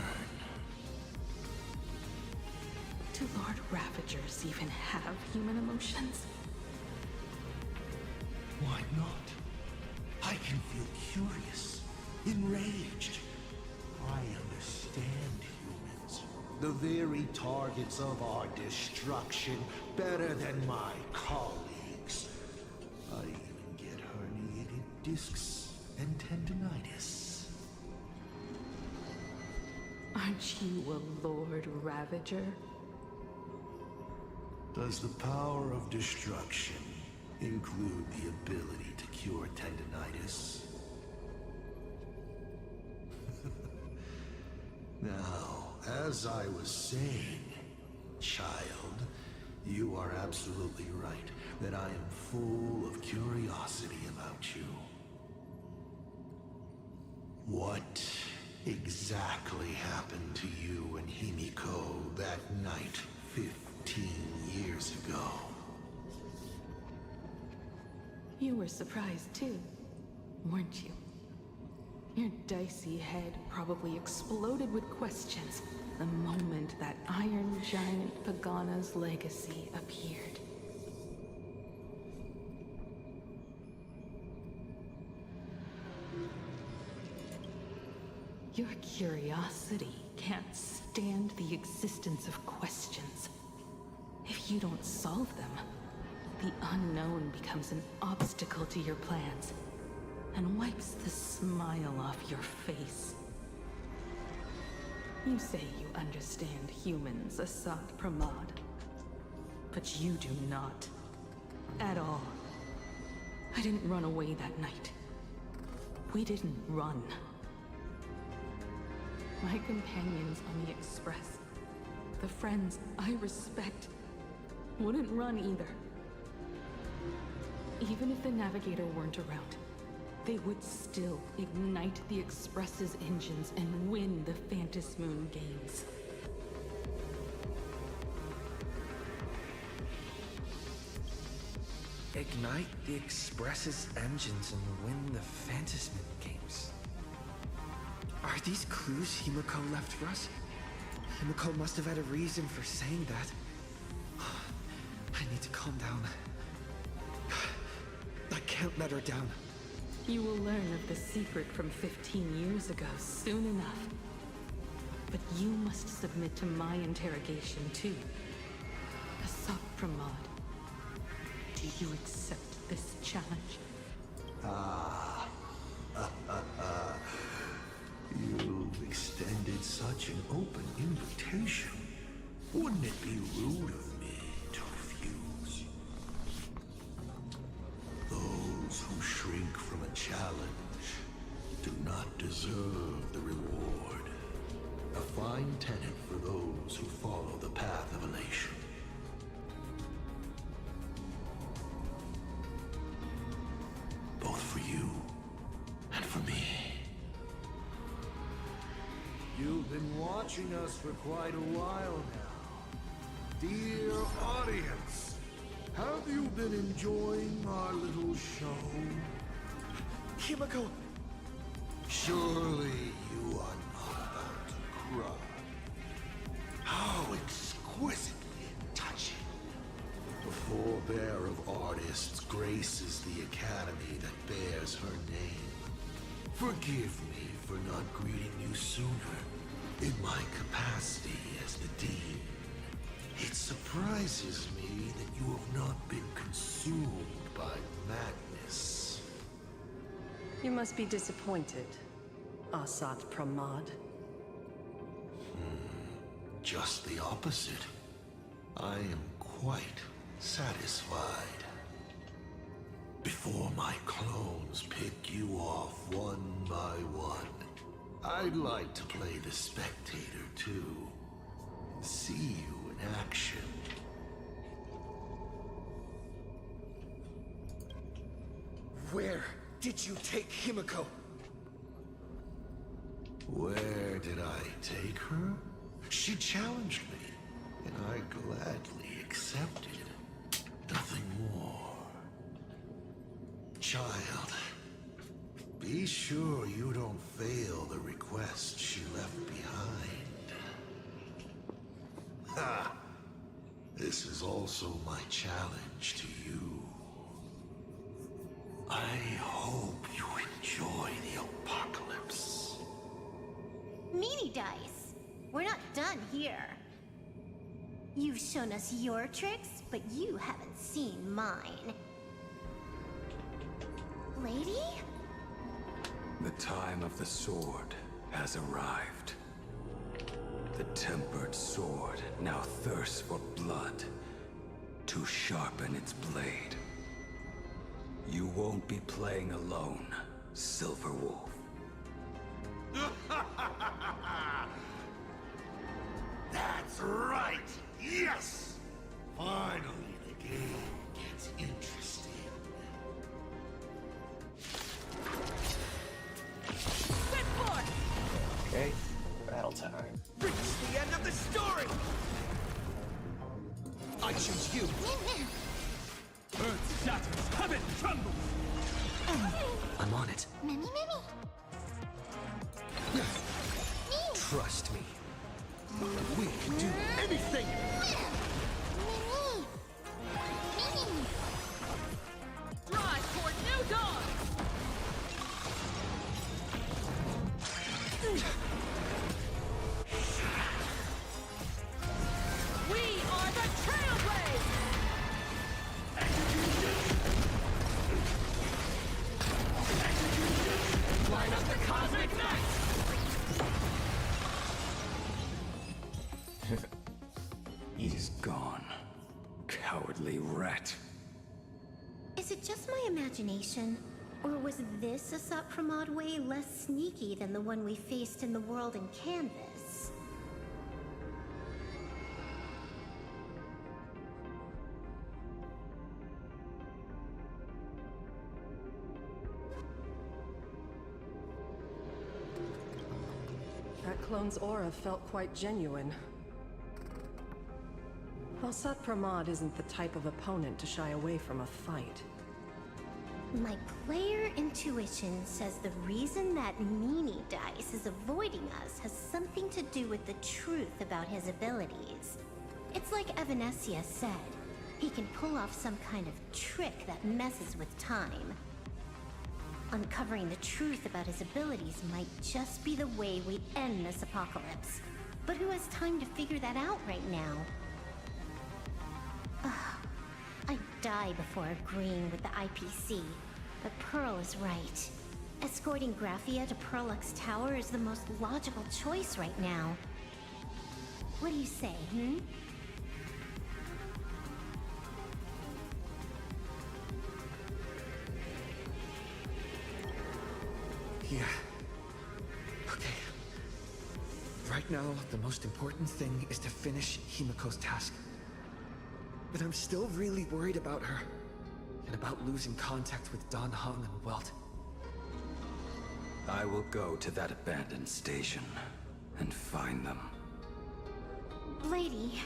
Do Lord Ravagers even have human emotions? Why not? I can feel curious, enraged. I understand humans, the very targets of our destruction, better than my colleagues. I even get herniated discs and tendinitis. Aren't you a Lord Ravager? Does the power of destruction include the ability to cure tendinitis? Now, as I was saying, child, you are absolutely right that I am full of curiosity about you. What exactly happened to you and Himiko that night 15 years ago? You were surprised too, weren't you? Your dicey head probably exploded with questions the moment that Iron Giant Pagana's legacy appeared. Your curiosity can't stand the existence of questions. If you don't solve them, the unknown becomes an obstacle to your plans and wipes the smile off your face. You say you understand humans, Asad Pramod, but you do not. At all. I didn't run away that night. We didn't run. My companions on the Express, the friends I respect, wouldn't run either. Even if the Navigator weren't around, they would still ignite the Express's engines and win the Phantasmoon games. Ignite the Express's engines and win the Phantasmoon games. Are these clues Himiko left for us? Himiko must have had a reason for saying that. I need to calm down. I can't let her down. You will learn of the secret from 15 years ago soon enough. But you must submit to my interrogation too. Asad Pramod, do you accept this challenge? You've extended such an open invitation. Wouldn't it be rude of me to refuse? Those who shrink from a challenge do not deserve the reward. A fine tenet for those who follow the path of elation. Both for you and for me. You've been watching us for quite a while now. Dear audience, have you been enjoying our little show? Himiko! Surely you are not about to cry. How exquisitely touching. The forebear of artists graces the academy that bears her name. Forgive me for not greeting you sooner, in my capacity as the Dean. It surprises me that you have not been consumed by madness. You must be disappointed, Asat Pramad. Just the opposite. I am quite satisfied. Before my clones pick you off one by one, I'd like to play the spectator too. See you in action. Where did you take Himiko? Where did I take her? She challenged me, and I gladly accepted. Nothing more. Child, be sure you don't fail the request she left behind. Ha! This is also my challenge to you. I hope you enjoy the apocalypse. Meanie Dice, we're not done here. You've shown us your tricks, but you haven't seen mine. Lady? The time of the sword has arrived. The tempered sword now thirsts for blood to sharpen its blade. You won't be playing alone, Silver Wolf. That's right! Yes! Finally, the game gets interesting. Set forth! Okay, battle time. Reach the end of the story! I choose you! Earth shatters, heaven trembles! I'm on it. Mimi. Trust me. We can do anything! Rise toward new dawn! We are the Trailblazers! Line up the cosmic knights! He's gone. Cowardly rat. Is it just my imagination? Or was this Asat Pramad way less sneaky than the one we faced in the world in Canvas? That clone's aura felt quite genuine. Asat Pramad isn't the type of opponent to shy away from a fight. My player intuition says the reason that Meanie Dice is avoiding us has something to do with the truth about his abilities. It's like Evanescia said, he can pull off some kind of trick that messes with time. Uncovering the truth about his abilities might just be the way we end this apocalypse. But who has time to figure that out right now? I'd die before agreeing with the IPC, but Pearl is right. Escorting Graphia to Pearlux Tower is the most logical choice right now. What do you say, Yeah. Okay. Right now, the most important thing is to finish Himiko's task. But I'm still really worried about her. And about losing contact with Dan Heng and Welt. I will go to that abandoned station. and find them. Lady.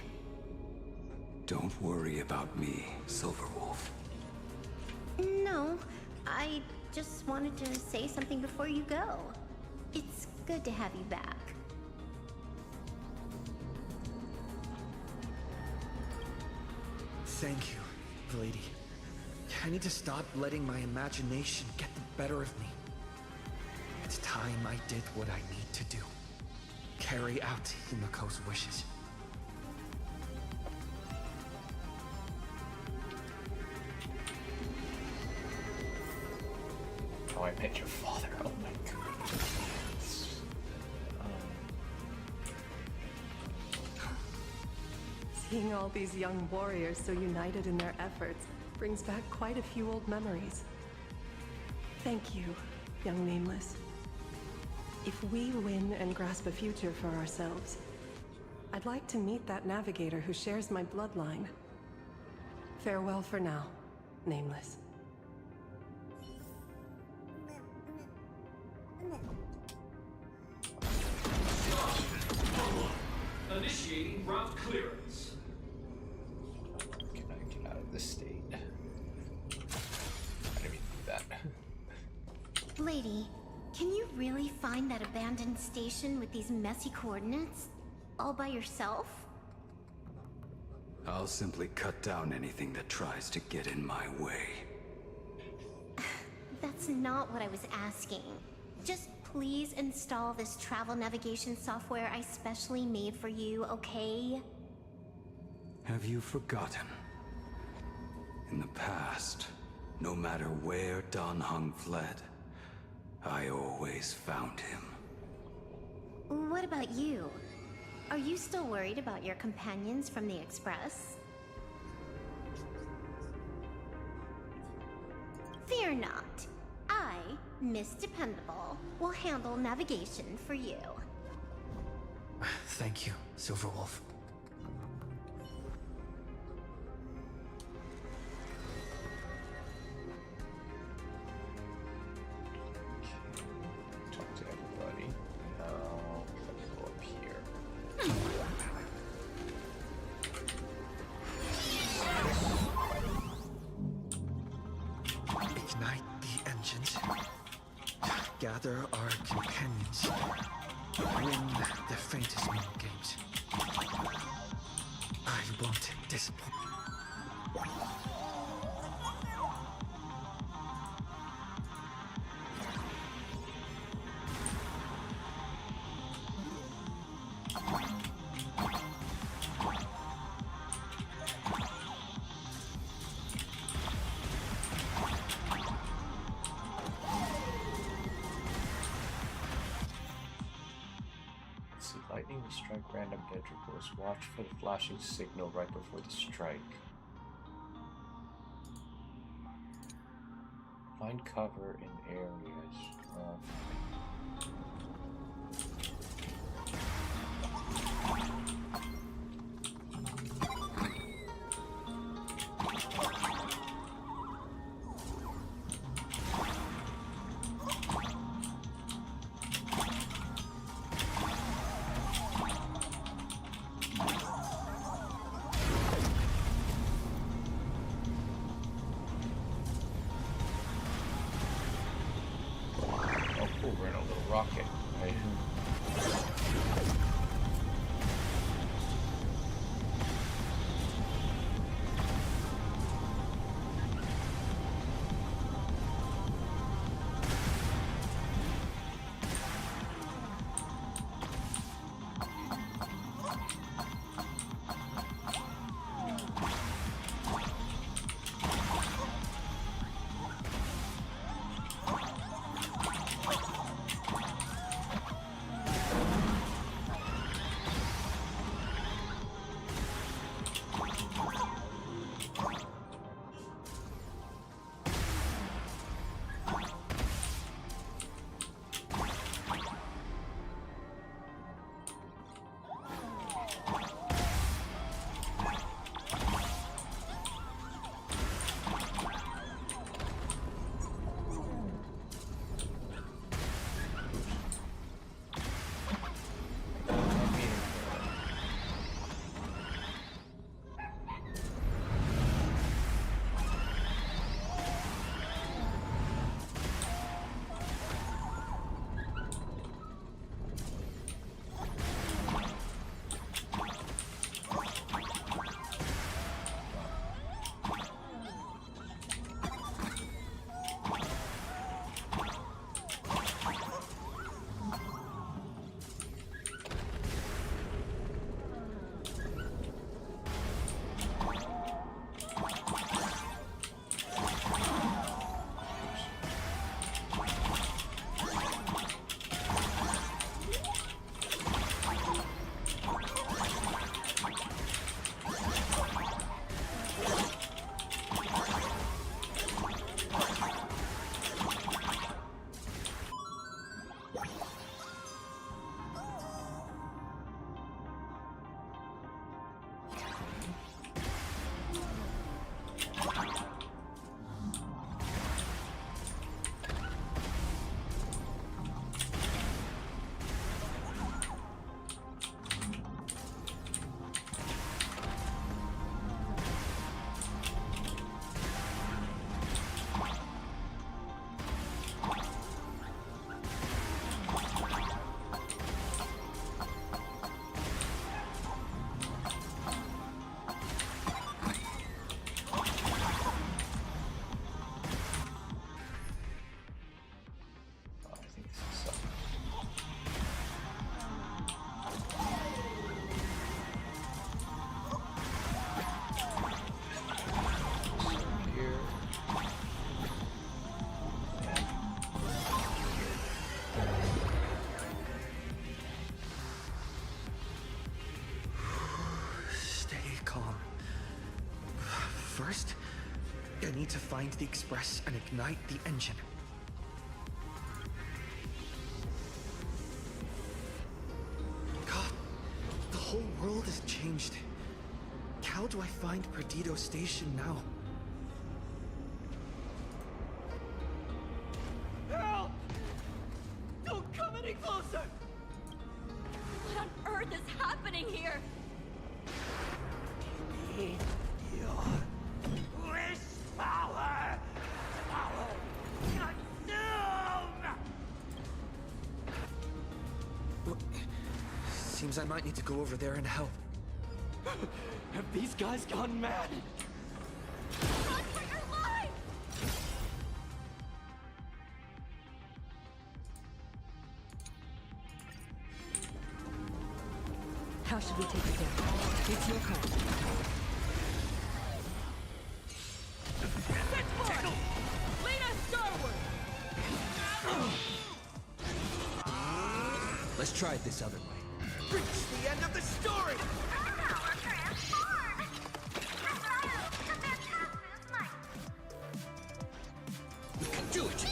Don't worry about me, Silverwolf. No, I just wanted to say something before you go. It's good to have you back. Thank you, lady. I need to stop letting my imagination get the better of me. It's time I did what I need to do. Carry out Himiko's wishes. Oh, I met your father. Oh my god. Seeing all these young warriors so united in their efforts brings back quite a few old memories. Thank you, young Nameless. If we win and grasp a future for ourselves, I'd like to meet that navigator who shares my bloodline. Farewell for now, Nameless. Initiating route clearance. Can I get out of this state? I didn't mean to do that. Lady, can you really find that abandoned station with these messy coordinates? All by yourself? I'll simply cut down anything that tries to get in my way. That's not what I was asking. Just please install this travel navigation software I specially made for you, okay? Have you forgotten? In the past, no matter where Dan Heng fled, I always found him. What about you? Are you still worried about your companions from the Express? Fear not. I, Miss Dependable, will handle navigation for you. Thank you, Silverwolf. Talk to everybody. Now, let me go up here. Ignite the engines. Gather our companions. Win the faintest moon games. I won't disappoint. See, lightning will strike random ventricles. Watch for the flashing signal right before the strike. Find cover in areas. Oh, cool, we're in a little rocket. first, I need to find the express and ignite the engine. God, the whole world has changed. How do I find Perdido Station now? Help! Don't come any closer! What on earth is happening here? Need your wish power! Power! Consume! Seems I might need to go over there and help. Have these guys gone mad? Run for your life! How should we take it down? It's your call. Set forth! Lead us skyward! Let's try it this other way. Reach the end of the story! We can do it!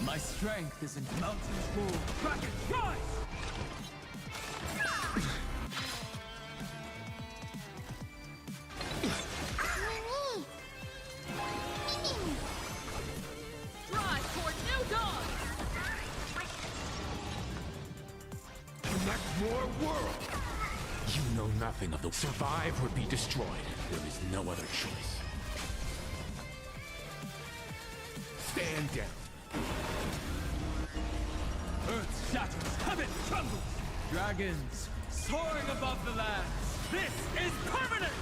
My strength is in mountains move. Kraken, rise! Drive toward new dawn! Connect more worlds! You know nothing of the survive or be destroyed. There is no other choice. Stand down. Earth shatters, heaven trembles! Dragons soaring above the lands. This is permanent!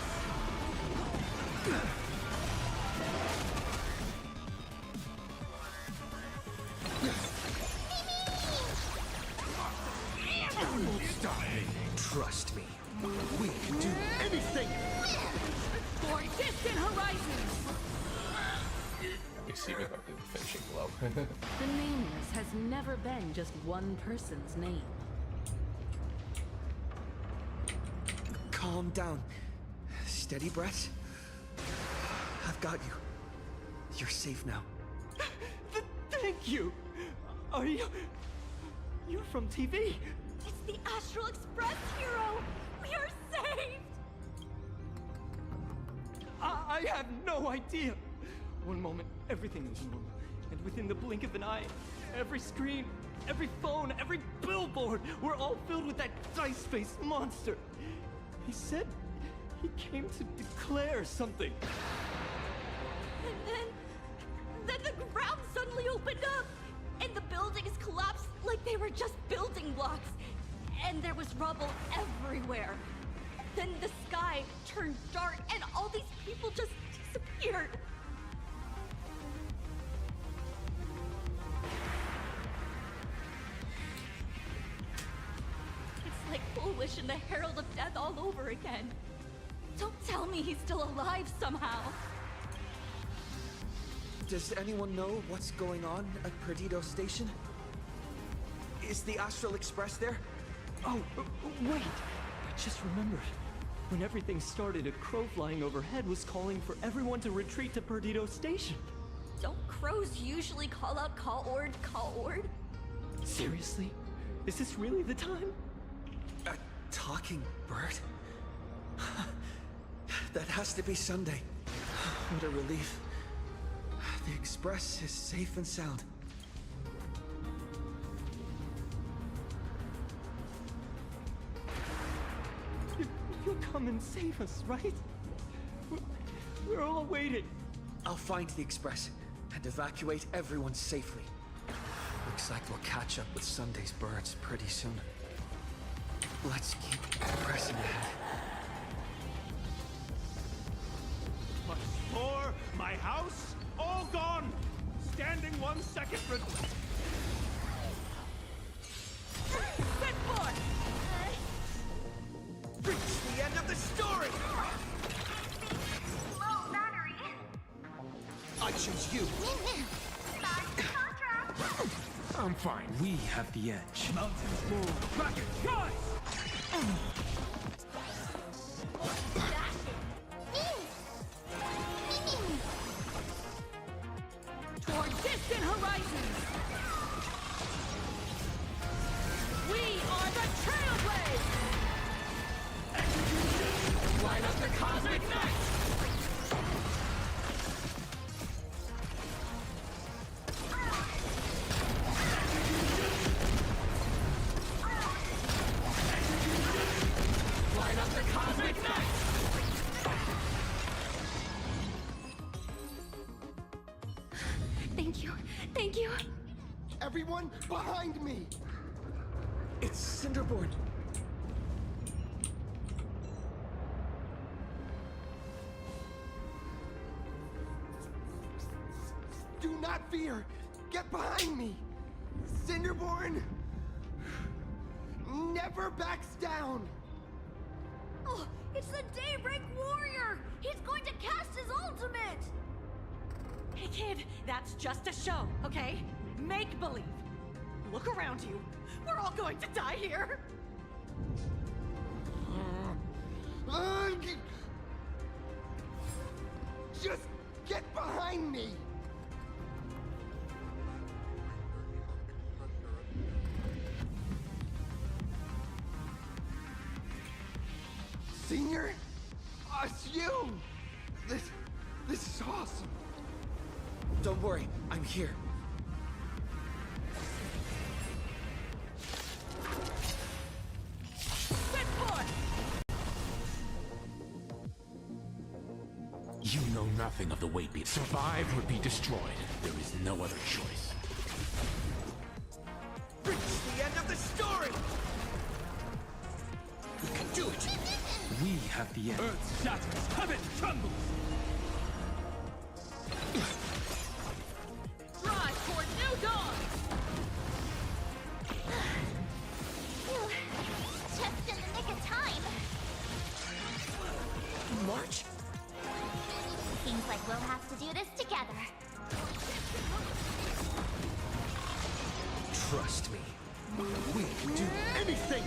Stop me. Trust me. We can do anything! For distant horizons! You see me about the finishing blow. The nameless has never been just one person's name. Calm down. Steady breath. I've got you. You're safe now. Thank you! Are you... You're from TV? It's the Astral Express hero! We are saved! I have no idea! One moment, everything was normal. And within the blink of an eye, every screen, every phone, every billboard were all filled with that dice-faced monster. He said he came to declare something. And then the ground suddenly opened up! And the buildings collapsed like they were just building blocks. And there was rubble everywhere. Then the sky turned dark and all these people just disappeared. It's like Foolish and the Herald of Death all over again. Don't tell me he's still alive somehow. Does anyone know what's going on at Perdido Station? Is the Astral Express there? Oh, wait! I just remembered. When everything started, a crow flying overhead was calling for everyone to retreat to Perdido Station. Don't crows usually call out call ord, call ord? Seriously? Is this really the time? A talking bird? That has to be Sunday. What a relief. The Express is safe and sound. You'll come and save us, right? We're all waiting. I'll find the Express and evacuate everyone safely. Looks like we'll catch up with Sunday's birds pretty soon. Let's keep pressing ahead. My store, my house, all gone! Standing 1 second for... Set forth! Reach the end of the story! Low battery. I choose you! I'm fine. We have the edge. Mountains move. Kraken, rise! everyone behind me! It's Cinderborn. Do not fear! Get behind me! Cinderborn never backs down! Oh, it's the Daybreak Warrior! He's going to cast his ultimate! Hey kid, that's just a show, okay? Make believe. Look around you. We're all going to die here. Just get behind me! Senior? It's you! This is awesome! Don't worry, I'm here. You know nothing of the weight being. Survive or be destroyed. There is no other choice. Reach the end of the story! We can do it! We have the end. Earth shatters, heaven trembles! Drive toward new dawn! Phew. Just in the nick of time. March? Seems like we'll have to do this together. Trust me. We can do anything!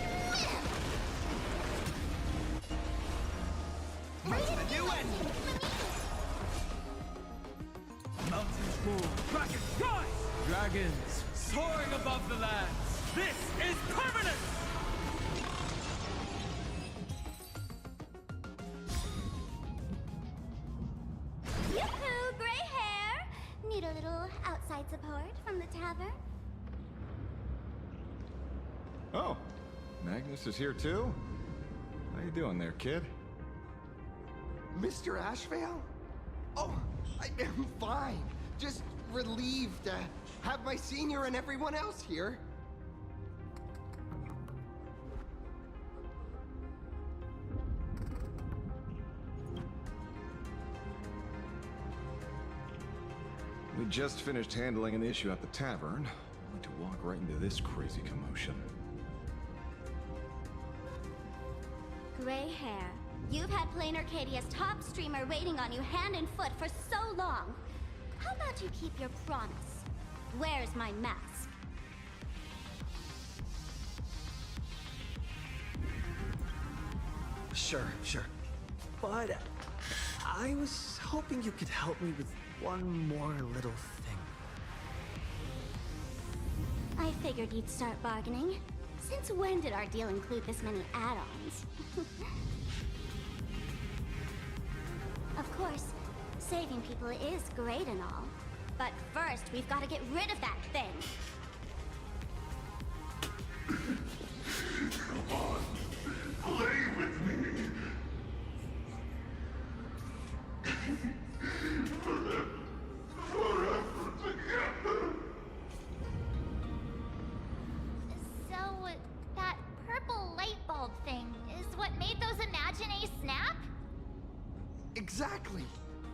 It's the new end! Mountains move, dragons rise! Dragons soaring above the lands! This is permanent! Yoo-hoo, gray hair! Need a little outside support from the tavern? Oh, Magnus is here too? How you doing there, kid? Mr. Ashvale? Oh, I'm fine. Just relieved to have my senior and everyone else here. We just finished handling an issue at the tavern, only to walk right into this crazy commotion. Gray hair. You've had Plain Arcadia's top streamer waiting on you hand and foot for so long. How about you keep your promise? Where's my mask? Sure. But I was hoping you could help me with one more little thing. I figured you'd start bargaining. Since when did our deal include this many add-ons? Of course, saving people is great and all. But first, we've got to get rid of that thing. Come on, play with me. Forever together. So, that purple light bulb thing is what made those Imaginae snap? Exactly.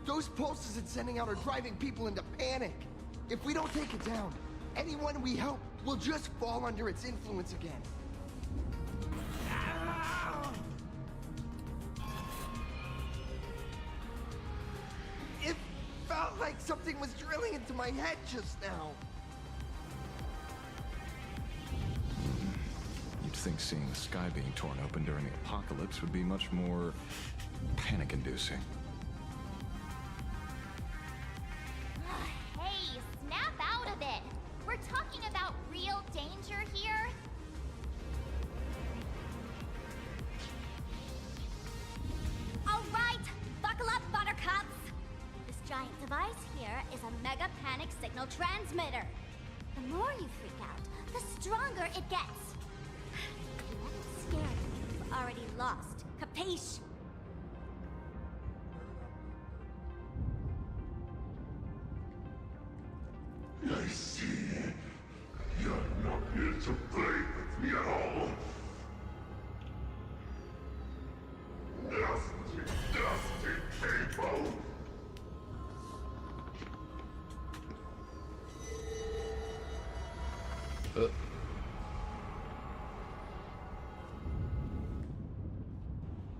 Those pulses it's sending out are driving people into panic. If we don't take it down, anyone we help will just fall under its influence again. It felt like something was drilling into my head just now. You'd think seeing the sky being torn open during the apocalypse would be much more panic-inducing. Hey, snap out of it! We're talking about real danger here. All right, buckle up, buttercups! This giant device here is a mega panic signal transmitter. The more you freak out, the stronger it gets. Let it scare you. You've already lost. Capiche? I see. Your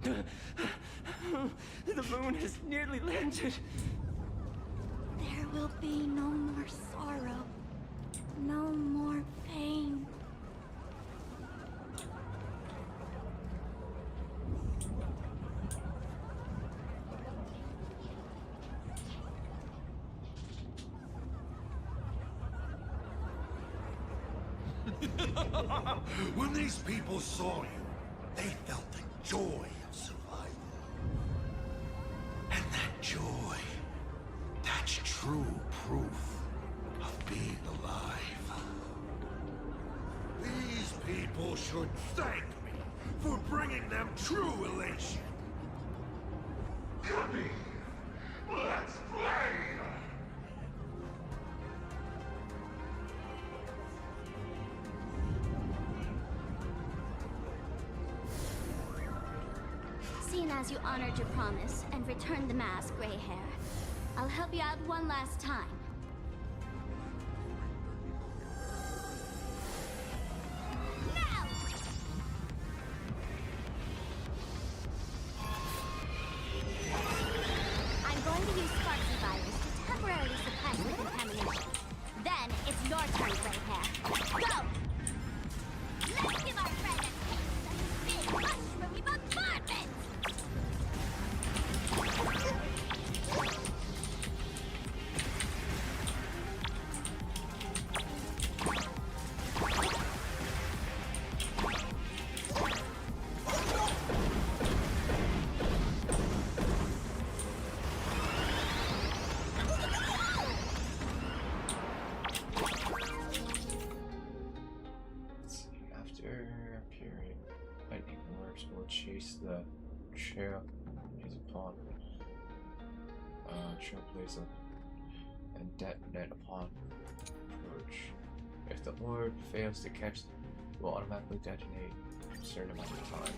The moon has nearly landed. There will be no more sorrow, no more pain. When these people saw you, they felt the joy of survival. And that joy, that's true proof of being alive. These people should thank me for bringing them true elation. Yippee! Let's play! Seeing as you honored your promise and returned the mask, Gray Hair, I'll help you out one last time. Now! I'm going to use Sparksy Virus to temporarily suppress the contamination. Then it's your turn, Gray Hair. Go! Let's give our friend a taste of his big mushroomy bombardment! After appearing, lightning orbs will chase the trail upon trailblazer and detonate upon approach. If the orb fails to catch, it will automatically detonate for a certain amount of time.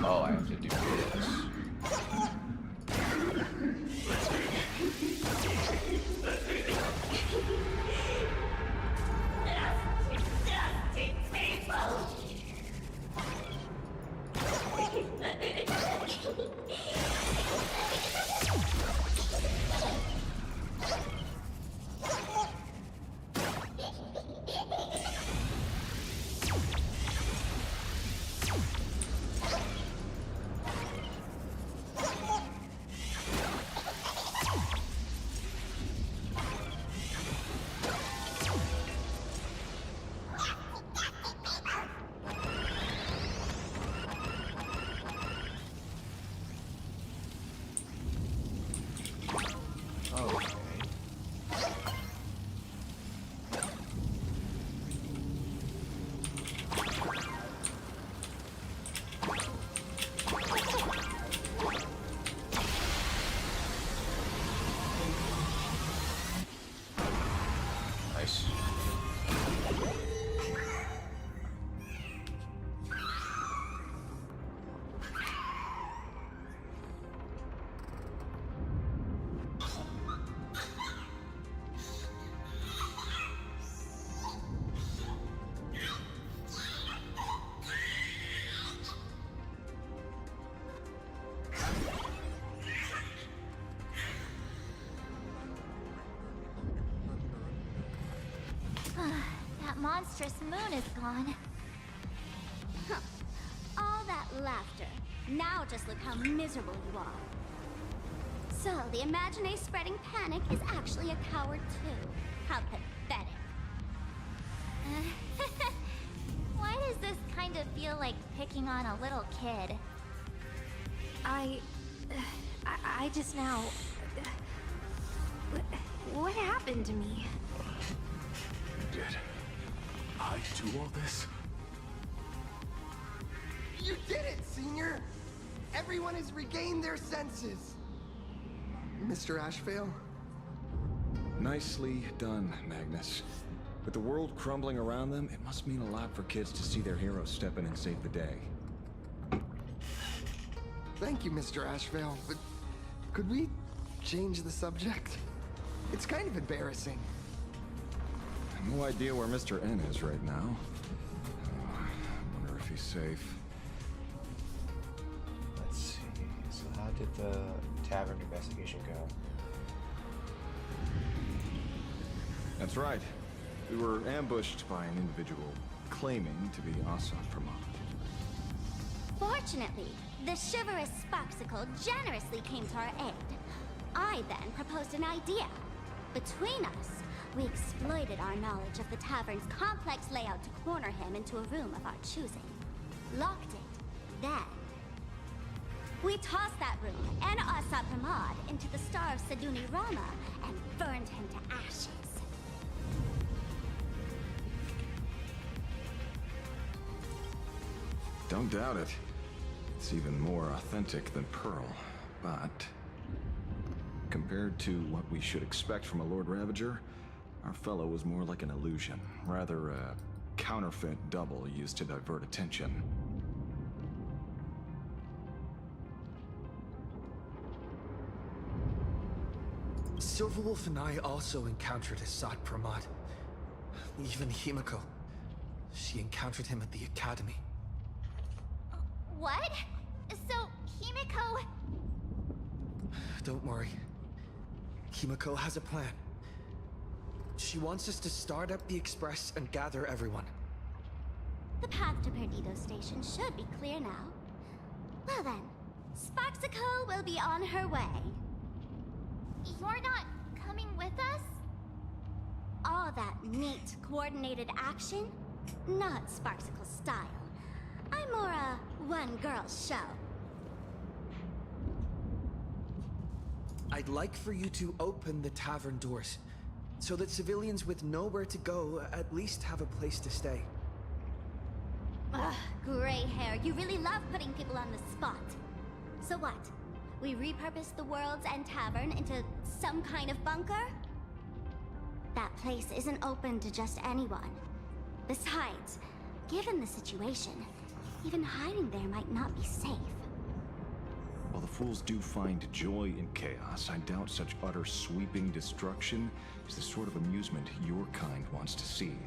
Oh, I have to do this. monstrous moon is gone. Huh. All that laughter. Now just look how miserable you are. So, the Imagine spreading panic is actually a coward too. How pathetic. Why does this kind of feel like picking on a little kid? I just now... What happened to me? Did I do all this? You did it, Senior! Everyone has regained their senses! Mr. Ashvale? Nicely done, Magnus. With the world crumbling around them, it must mean a lot for kids to see their heroes step in and save the day. Thank you, Mr. Ashvale, but could we change the subject? It's kind of embarrassing. No idea where Mr. N is right now. I wonder if he's safe. Let's see. So how did the tavern investigation go? That's right. We were ambushed by an individual claiming to be Assad Pramod. Fortunately, the chivalrous Sparksicle generously came to our aid. I then proposed an idea. Between us, we exploited our knowledge of the tavern's complex layout to corner him into a room of our choosing. Locked it. Then, we tossed that room and Assad Pramod into the star of Seduni Rama and burned him to ashes. Don't doubt it. It's even more authentic than Pearl, but... compared to what we should expect from a Lord Ravager, our fellow was more like an illusion, rather a counterfeit double used to divert attention. Silverwolf and I also encountered Assad Pramod. Even Himiko. She encountered him at the academy. What? So, Himiko... Don't worry. Himiko has a plan. She wants us to start up the Express and gather everyone. The path to Perdido Station should be clear now. Well then, Sparksicle will be on her way. You're not coming with us? All that neat, coordinated action? Not Sparksicle style. I'm more a one-girl show. I'd like for you to open the tavern doors, so that civilians with nowhere to go at least have a place to stay. Ugh, gray hair, you really love putting people on the spot. So what? We repurpose the world's end tavern into some kind of bunker? That place isn't open to just anyone. Besides, given the situation, even hiding there might not be safe. While the fools do find joy in chaos, I doubt such utter sweeping destruction is the sort of amusement your kind wants to see.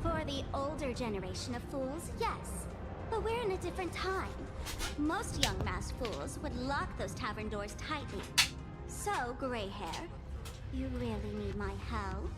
For the older generation of fools, yes. But we're in a different time. Most young masked fools would lock those tavern doors tightly. So, gray hair, you really need my help?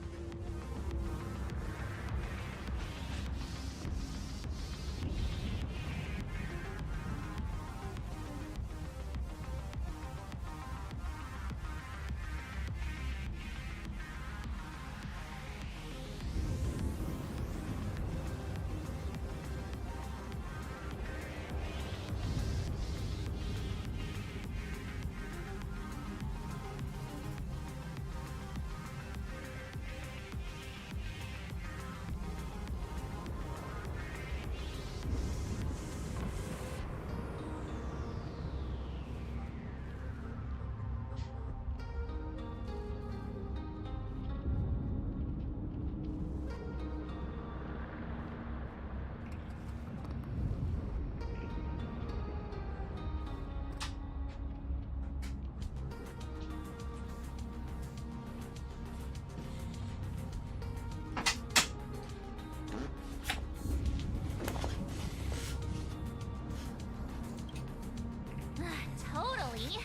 Totally.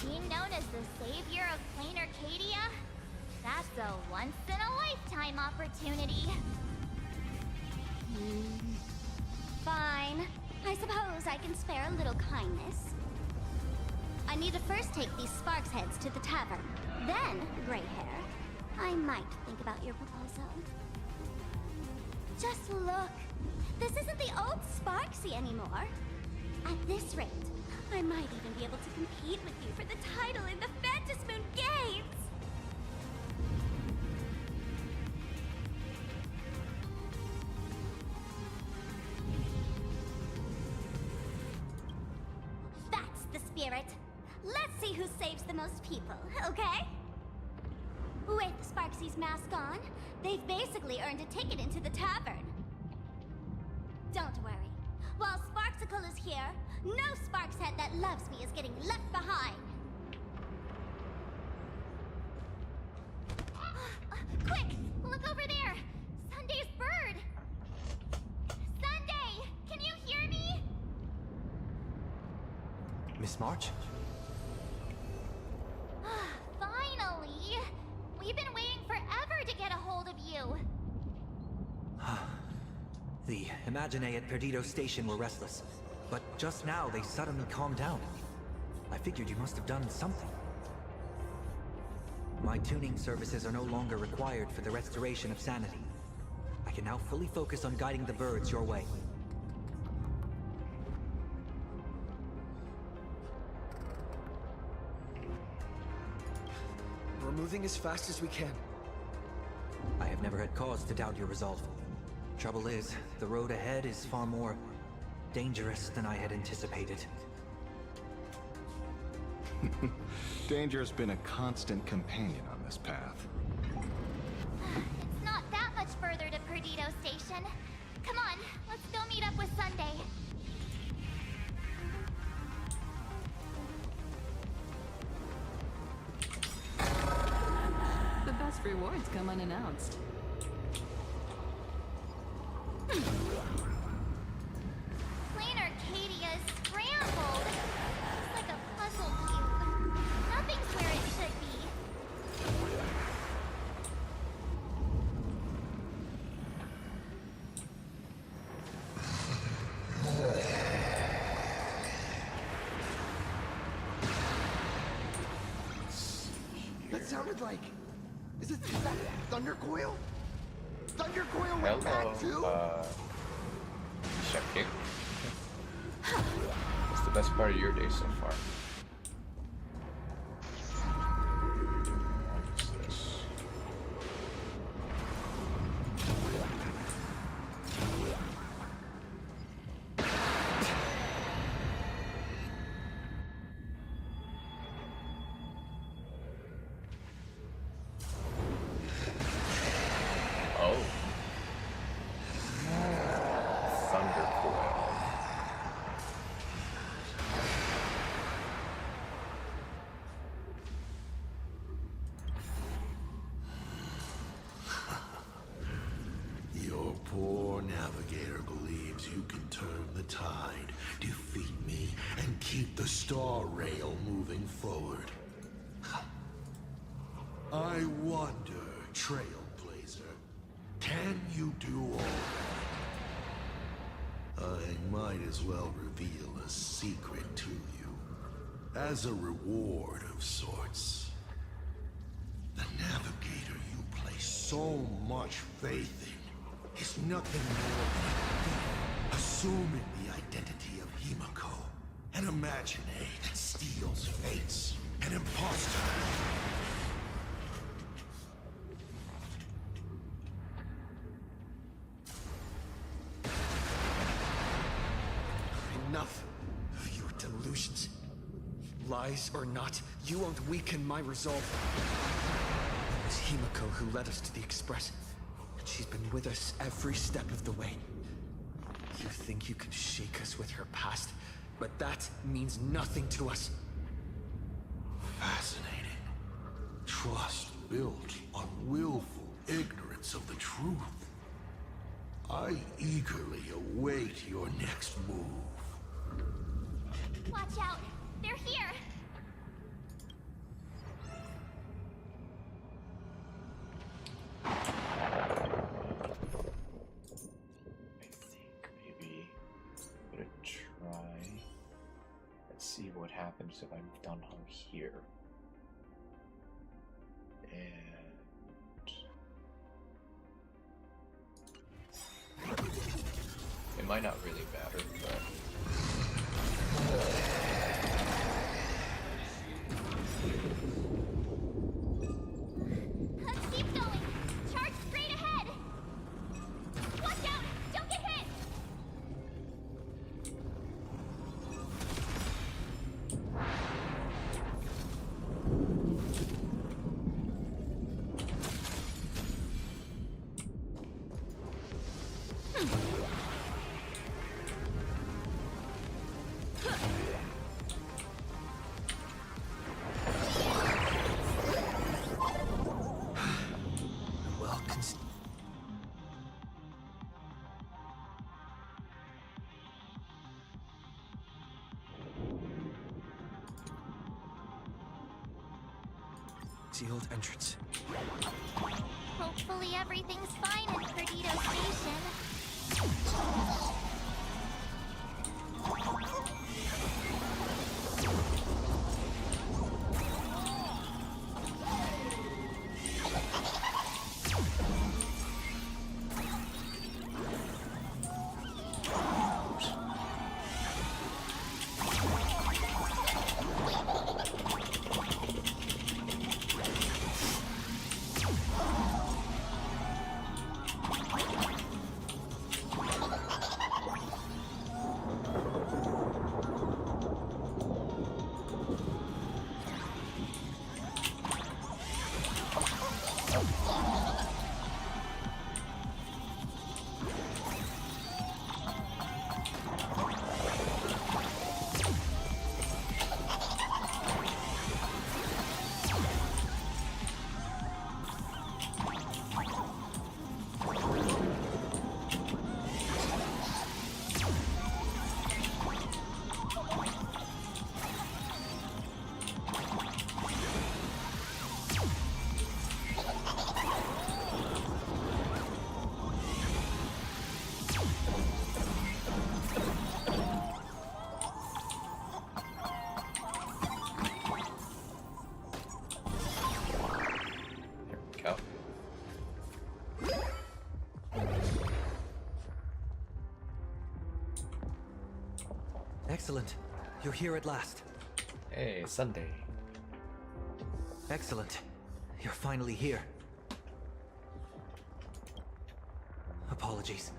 Being known as the savior of plain Arcadia? That's a once-in-a-lifetime opportunity. Fine. I suppose I can spare a little kindness. I need to first take these Sparks heads to the tavern. Then, gray hair, I might think about your proposal. Just look. This isn't the old Sparksy anymore. At this rate, I might even be able to compete with you for the title in the Fantasmoon Games! That's the spirit. Let's see who saves the most people, okay? With Sparksy's mask on, they've basically earned a ticket into the tavern. Don't worry. While Sparksicle is here, no Sparkshead that loves me is getting left behind. Quick! Look over there! Sunday's bird! Sunday! Can you hear me? Miss March? Finally! We've been waiting forever to get a hold of you. The Imaginae at Perdido Station were restless, but just now they suddenly calmed down. I figured you must have done something. My tuning services are no longer required for the restoration of sanity. I can now fully focus on guiding the birds your way. We're moving as fast as we can. I have never had cause to doubt your resolve. Trouble is, the road ahead is far more dangerous than I had anticipated. Danger has been a constant companion on this path. It's not that much further to Perdido Station. Come on, let's go meet up with Sunday. The best rewards come unannounced. Plain Arcadia's scrambled. It's like a puzzle cube. Nothing's where it should be. That sounded like... Is that Thundercoil? Thundercoil went back too? Chef Kick. What's the best part of your day so far? What is this? Oh. Thundercoil. Your poor navigator believes you can turn the tide, defeat me, and keep the star rail moving forward. I wonder, Trailblazer, can you do all that? I might as well reveal a secret to you, as a reward of sorts. The navigator you place so much faith in is nothing more than assuming the identity of Himiko, an Imaginae that steals fates, an imposter. Enough of your delusions. Lies or not, you won't weaken my resolve. It was Himiko who led us to the Express, and she's been with us every step of the way. You think you can shake us with her past, but that means nothing to us. Fascinating. Trust built on willful ignorance of the truth. I eagerly await your next move. Watch out! They're here! what happens if I move Dan Heng here. And it might not really matter, but Keep going! Charge straight ahead! Watch out! Don't get hit! Well concealed entrance. Hopefully everything's fine in Perdido Station. go. Excellent. You're here at last. Hey, Sunday. Excellent. You're finally here. Apologies.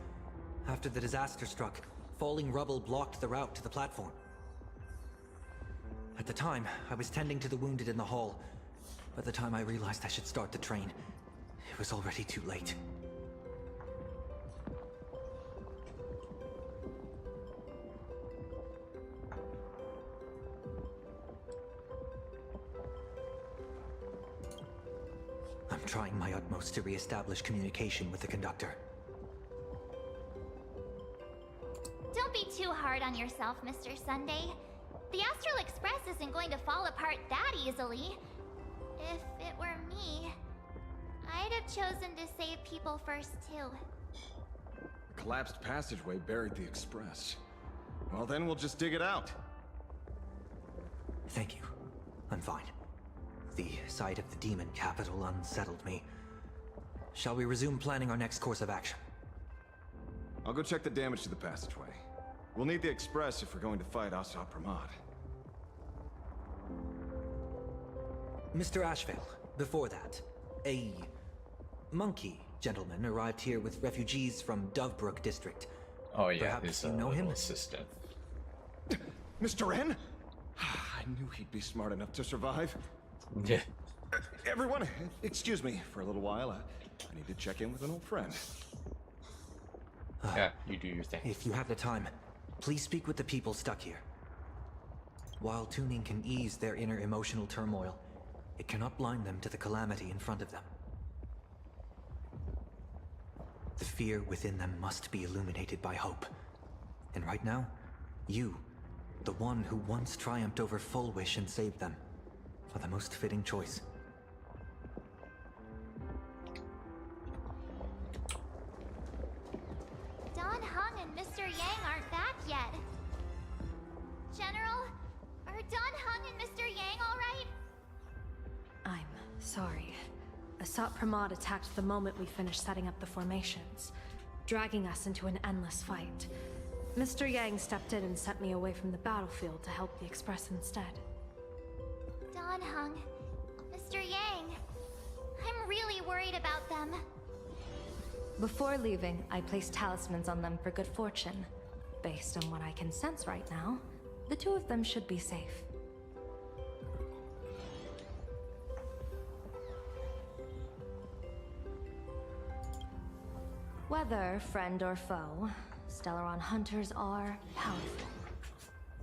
After the disaster struck, falling rubble blocked the route to the platform. At the time, I was tending to the wounded in the hall. By the time I realized I should start the train, it was already too late. I'm trying my utmost to re-establish communication with the conductor. Don't be too hard on yourself, Mr. Sunday. The Astral Express isn't going to fall apart that easily. If it were me, I'd have chosen to save people first, too. The collapsed passageway buried the express. Well, then we'll just dig it out. Thank you. I'm fine. The sight of the demon capital unsettled me. Shall we resume planning our next course of action? I'll go check the damage to the passageway. We'll need the express if we're going to fight Asad Pramad. Mr. Ashvale, before that, a monkey gentleman arrived here with refugees from Dovebrook district. Oh yeah, Perhaps his you know him? assistant. Mr. N? I knew he'd be smart enough to survive. Yeah. Everyone, excuse me for a little while. I need to check in with an old friend. Yeah, you do your thing. If you have the time, please speak with the people stuck here. While tuning can ease their inner emotional turmoil, it cannot blind them to the calamity in front of them. The fear within them must be illuminated by hope. And right now, you, the one who once triumphed over Full Wish and saved them, are the most fitting choice. Don Hung and Mr. Yang aren't back yet. General, are Don Hung and Mr. Yang all right? I'm sorry. Asat Pramod attacked the moment we finished setting up the formations, dragging us into an endless fight. Mr. Yang stepped in and sent me away from the battlefield to help the Express instead. Don Hung, Mr. Yang, I'm really worried about them. Before leaving, I placed talismans on them for good fortune. Based on what I can sense right now, the two of them should be safe. Whether friend or foe, Stellaron hunters are powerful.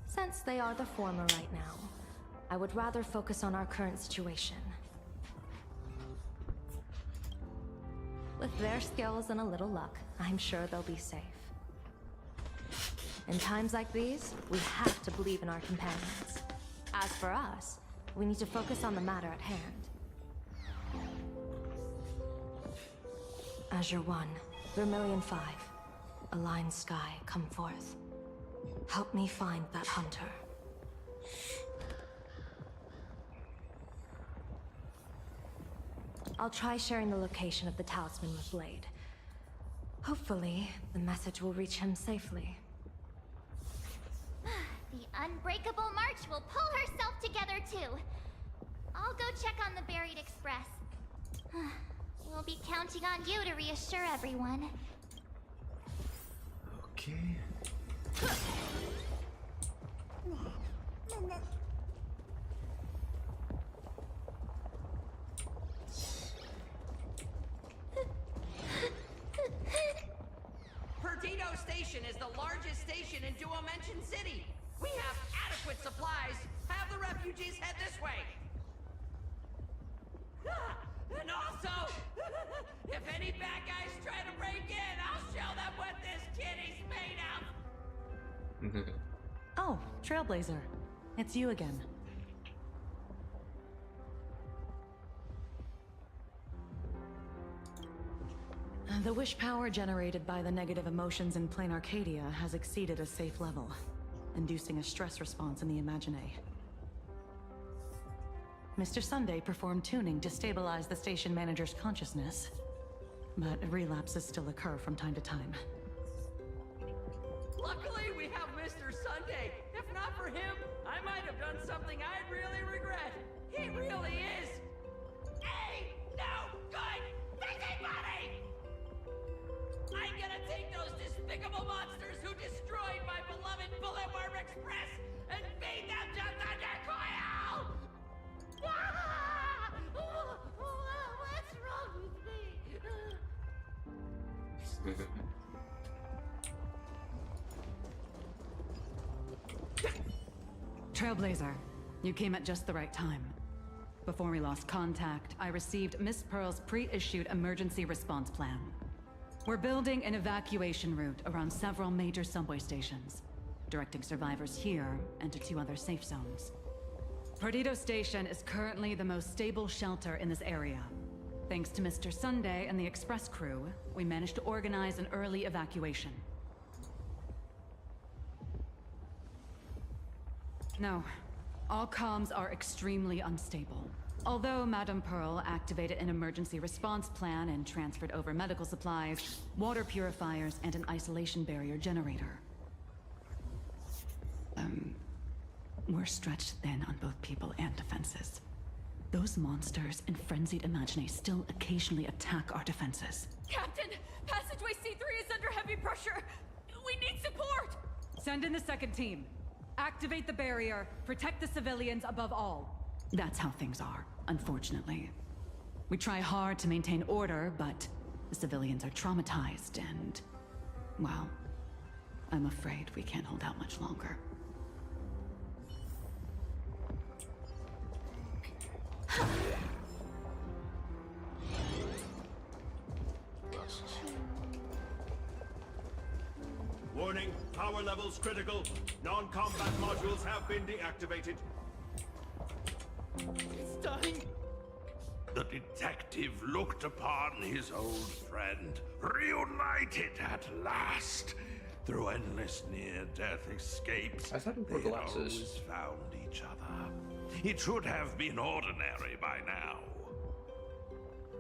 Since they are the former right now, I would rather focus on our current situation. With their skills and a little luck, I'm sure they'll be safe. In times like these, we have to believe in our companions. As for us, we need to focus on the matter at hand. Azure 1, Vermilion 5, Aligned Sky, come forth. Help me find that hunter. I'll try sharing the location of the talisman with Blade. Hopefully, the message will reach him safely. The Unbreakable March will pull herself together too. I'll go check on the buried Express. We'll be counting on you to reassure everyone. Okay. Perdido Station is the largest station in Duomension City. We have adequate supplies. Have the refugees head this way. And also, if any bad guys try to break in, I'll show them what this kitty's made of. Oh, Trailblazer. It's you again. The wish power generated by the negative emotions in Plain Arcadia has exceeded a safe level, inducing a stress response in the Imagine. Mr. Sunday performed tuning to stabilize the station manager's consciousness, but relapses still occur from time to time. Luckily, we have Mr. Sunday. If not for him, I might have done something I'd really regret. He really is a no good busybody! I'm gonna take those despicable monsters who destroyed my beloved Bulletworm Express and feed them to Thunder Coil! What's wrong with me? Trailblazer, you came at just the right time. Before we lost contact, I received Miss Pearl's pre-issued emergency response plan. We're building an evacuation route around several major subway stations, directing survivors here and to 2 other safe zones. Perdido Station is currently the most stable shelter in this area. Thanks to Mr. Sunday and the Express crew, we managed to organize an early evacuation. No, all comms are extremely unstable. Although Madame Pearl activated an emergency response plan and transferred over medical supplies, water purifiers, and an isolation barrier generator. We're stretched thin on both people and defenses. Those monsters and frenzied Imagine still occasionally attack our defenses. Captain, passageway C3 is under heavy pressure. We need support! Send in the second team. Activate the barrier, protect the civilians above all. That's how things are, unfortunately. We try hard to maintain order, but the civilians are traumatized and, well, I'm afraid we can't hold out much longer. Warning, power levels critical. Non-combat modules have been deactivated. It's dying. The detective looked upon his old friend, reunited at last. Through endless near-death escapes, I thought it were they glasses. always found each other. It should have been ordinary by now.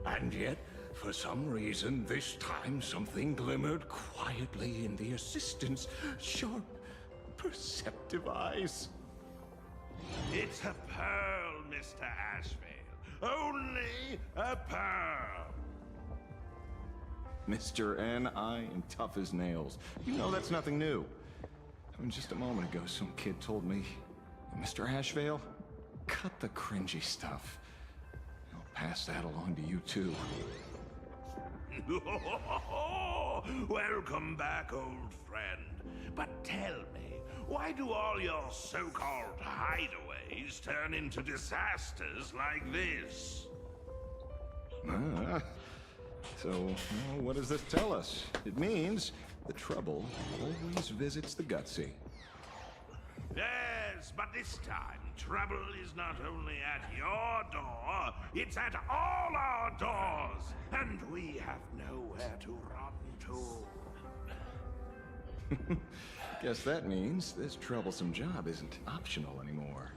And yet, for some reason, this time something glimmered quietly in the assistant's sharp, perceptive eyes. It's a pearl, Mr. Ashvale. Only a pearl. Mr. N, I am tough as nails. You know that's nothing new. I mean, just a moment ago, some kid told me, Mr. Ashvale, cut the cringy stuff. I'll pass that along to you, too. Welcome back, old friend. But tell me, why do all your so-called hideaways turn into disasters like this? So, well, what does this tell us? It means the trouble always visits the gutsy. Yes, but this time, trouble is not only at your door, it's at all our doors, and we have nowhere to run to. Guess that means this troublesome job isn't optional anymore.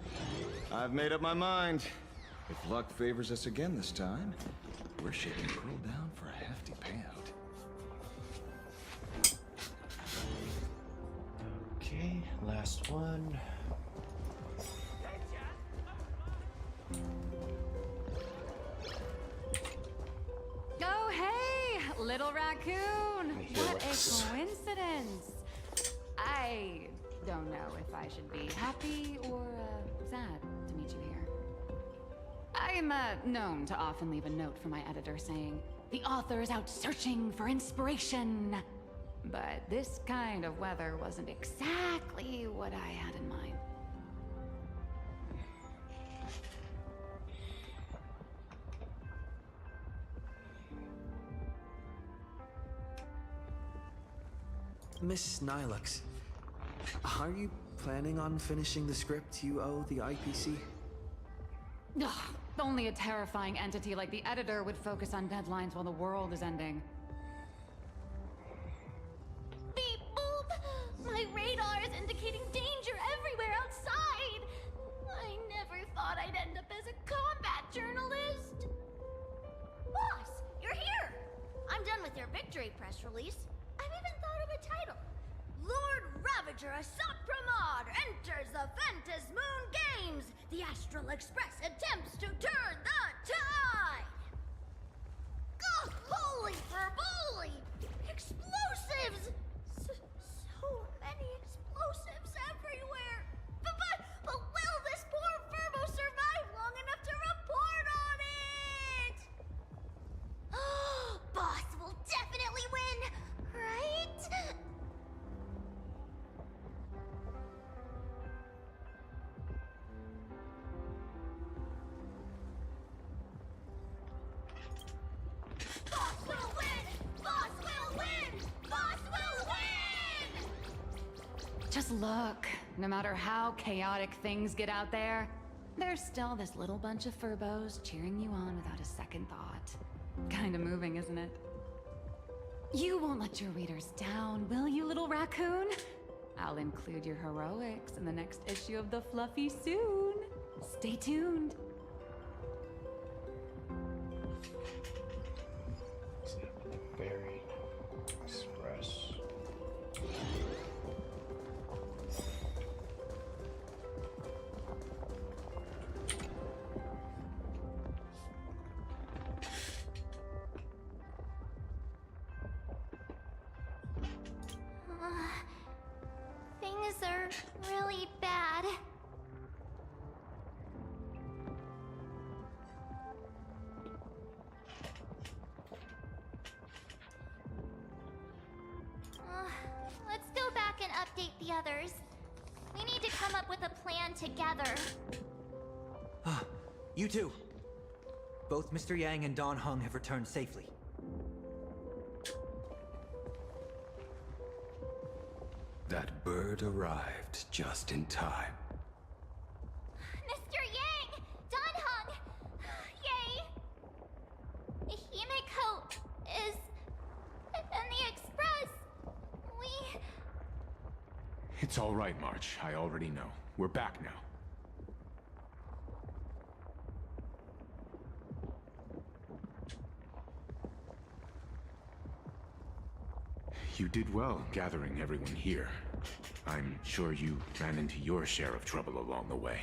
I've made up my mind. If luck favors us again this time, we're shaking Pearl down for a hefty payout. Okay, last one. Oh, hey, little raccoon. What a coincidence. I don't know if I should be happy or sad to meet you here. I'm known to often leave a note for my editor saying, the author is out searching for inspiration. But this kind of weather wasn't exactly what I had in mind. Miss Nilux, are you planning on finishing the script you owe the IPC? Ugh, only a terrifying entity like the editor would focus on deadlines while the world is ending. Beep boop! My radar is indicating danger everywhere outside! I never thought I'd end up as a combat journalist! Boss, you're here! I'm done with your victory press release. I've even thought of a title. Lord Ravager Asat Pramod enters the Ventus Moon Games! The Astral Express attempts to turn the tide! Ugh, holy ferboly! Explosives! So many explosives everywhere! But will this poor Furbo survive long enough to report on it? Boss will definitely win, right? Boss will win! Boss will win! Boss will win! Just look. No matter how chaotic things get out there, there's still this little bunch of Furbos cheering you on without a second thought. Kinda moving, isn't it? You won't let your readers down, will you, little raccoon? I'll include your heroics in the next issue of The Fluffy soon. Stay tuned. Berry Express. Things are really bad. Let's go back and update the others. We need to come up with a plan together. You too. Both Mr. Yang and Don Hung have returned safely. That bird arrived just in time. Mr. Yang! Don Hung! Yay! Himiko is in the express. It's all right, March. I already know. We're back now. You did well gathering everyone here. I'm sure you ran into your share of trouble along the way.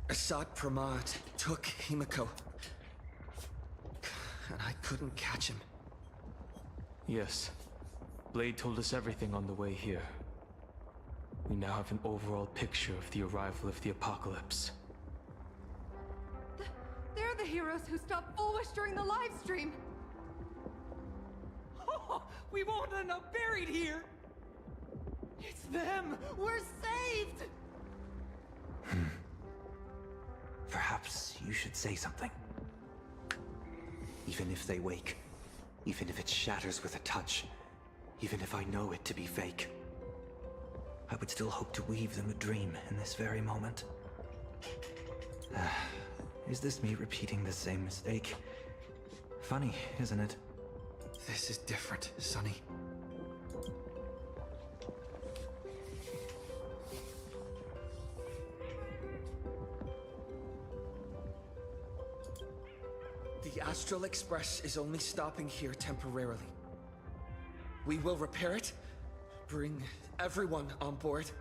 Assad Pramad took Himiko. And I couldn't catch him. Yes. Blade told us everything on the way here. We now have an overall picture of the arrival of the apocalypse. They're the heroes who stopped Fulwish during the live stream. Oh, we won't end up buried here! It's them! We're saved! Perhaps you should say something. Even if they wake, even if it shatters with a touch, even if I know it to be fake, I would still hope to weave them a dream in this very moment. Is this me repeating the same mistake? Funny, isn't it? This is different, Sonny. The Astral Express is only stopping here temporarily. We will repair it, bring everyone on board,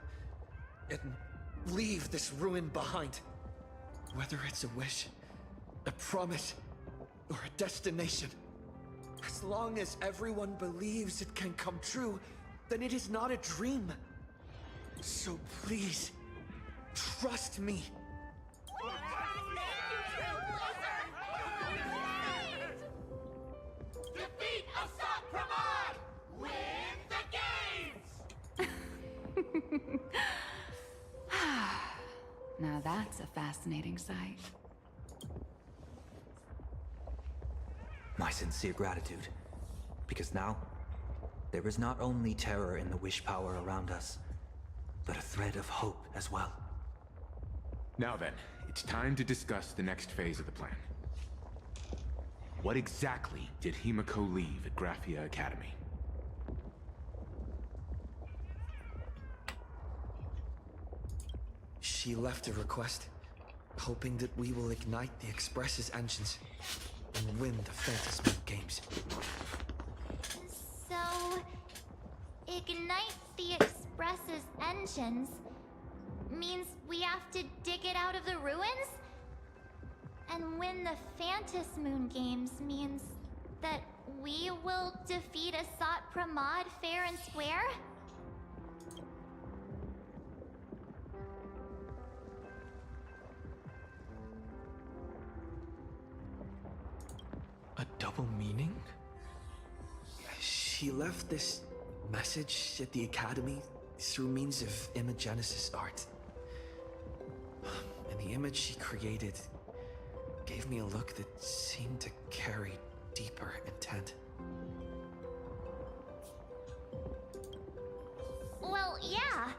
and leave this ruin behind. Whether it's a wish, a promise, or a destination. As long as everyone believes it can come true, then it is not a dream. So please, trust me. Defeat Assad Pramad! Win the games! Now that's a fascinating sight. My sincere gratitude. Because now, there is not only terror in the wish power around us, but a thread of hope as well. Now then, it's time to discuss the next phase of the plan. What exactly did Himiko leave at Graphia Academy? She left a request, hoping that we will ignite the Express's engines and win the Phantasm games. So, ignite the Express's engines means we have to dig it out of the ruins? And win the Phantas Moon games means that we will defeat Assad Pramad fair and square? A double meaning? She left this message at the Academy through means of imagenesis art. And the image she created gave me a look that seemed to carry deeper intent. Well, yeah.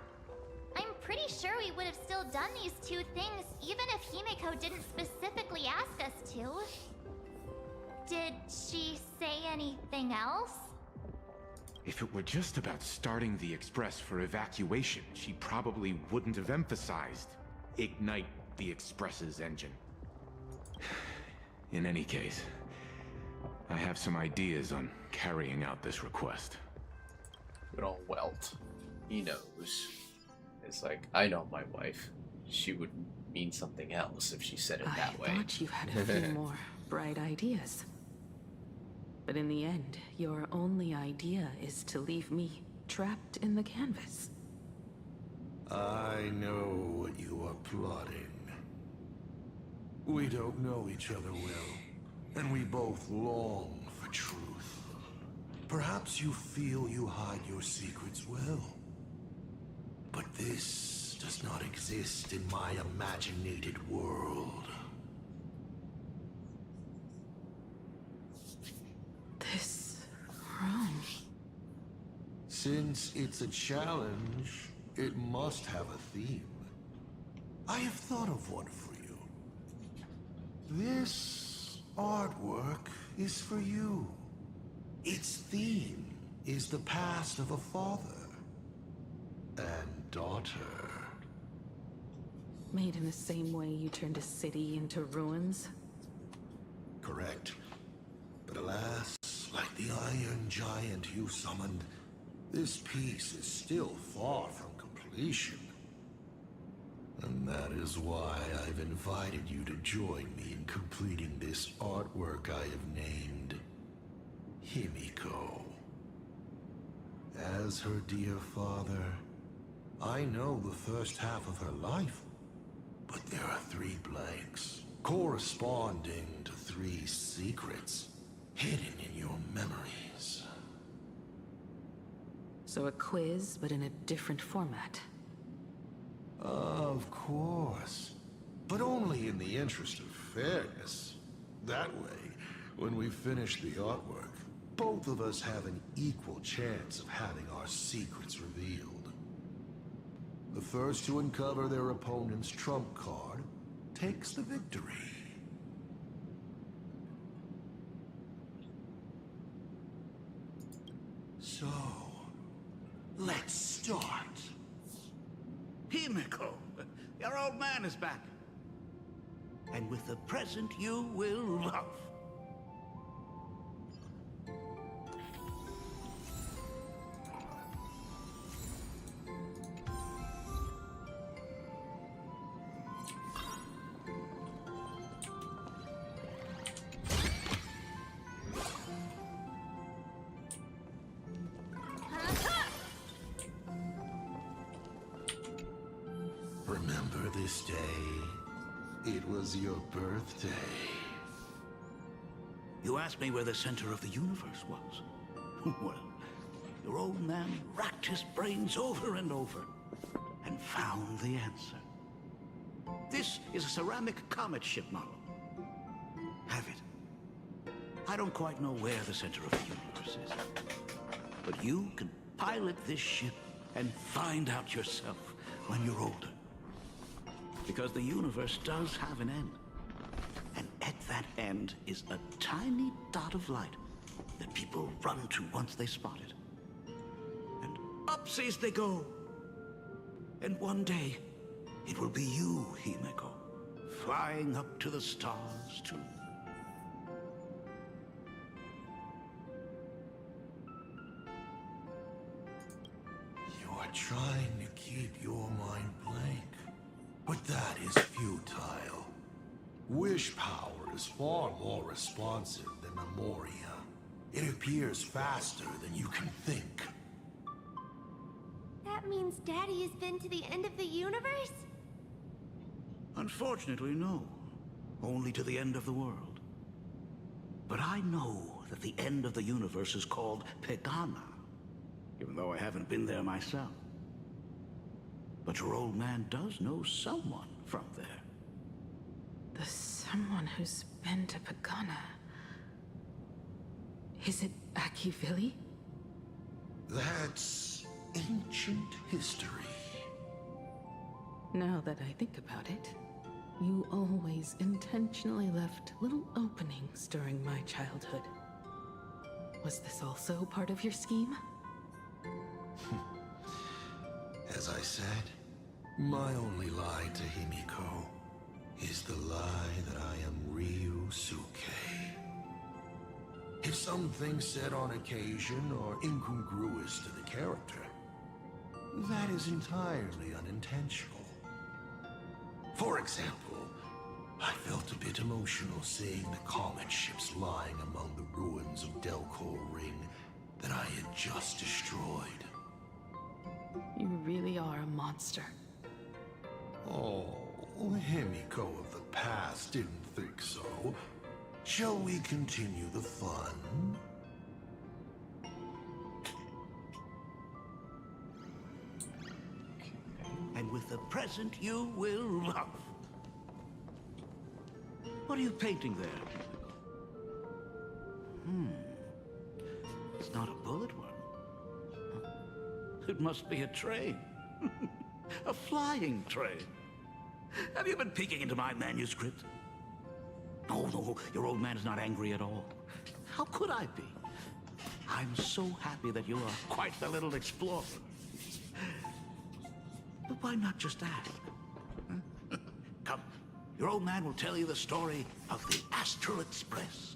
I'm pretty sure we would have still done these two things even if Himiko didn't specifically ask us to. Did she say anything else? If it were just about starting the Express for evacuation, she probably wouldn't have emphasized ignite the Express's engine. In any case, I have some ideas on carrying out this request. Good old Welt. He knows. It's like, I know my wife. She would mean something else if she said it that way. I thought you had a few more bright ideas. But in the end, your only idea is to leave me trapped in the canvas. I know what you are plotting. We don't know each other well, and we both long for truth. Perhaps you feel you hide your secrets well. But this does not exist in my imaginated world. This room. Since it's a challenge, it must have a theme. I have thought of one for you. This artwork is for you. Its theme is the past of a father and daughter. Made in the same way you turned a city into ruins? Correct. But Alas, like the iron giant you summoned, this piece is still far from completion. And that is why I've invited you to join me in completing this artwork I have named Himiko. As her dear father, I know the first half of her life, but there are 3 blanks, corresponding to 3 secrets hidden in your memories. So a quiz, but in a different format. Of course. But only in the interest of fairness. That way, when we finish the artwork, both of us have an equal chance of having our secrets revealed. The first to uncover their opponent's trump card takes the victory. So, let's start. Himiko, your old man is back. And with the present you will love. Remember this day? It was your birthday. You asked me where the center of the universe was. Well, your old man racked his brains over and over and found the answer. This is a ceramic comet ship model. Have it. I don't quite know where the center of the universe is, but you can pilot this ship and find out yourself when you're older. Because the universe does have an end. And at that end is a tiny dot of light that people run to once they spot it. And upsies they go. And one day, it will be you, Himiko, flying up to the stars too. You are trying to keep your mind blank. But that is futile. Wish power is far more responsive than memoria. It appears faster than you can think. That means Daddy has been to the end of the universe? Unfortunately, no. Only to the end of the world. But I know that the end of the universe is called Pegana, even though I haven't been there myself. But your old man does know someone from there. The someone who's been to Pagana. Is it Akivili? That's ancient history. Now that I think about it, you always intentionally left little openings during my childhood. Was this also part of your scheme? As I said, my only lie to Himiko is the lie that I am Ryusuke. If something said on occasion are incongruous to the character, that is entirely unintentional. For example, I felt a bit emotional seeing the comet ships lying among the ruins of Delcor Ring that I had just destroyed. You really are a monster. Oh, Himiko of the past didn't think so. Shall we continue the fun? And with the present you will love. What are you painting there? It's not a bullet worm. It must be a train. A flying train. Have you been peeking into my manuscript? No, your old man is not angry at all. How could I be? I'm so happy that you are quite the little explorer. But why not just ask? Huh? Come, your old man will tell you the story of the Astral Express.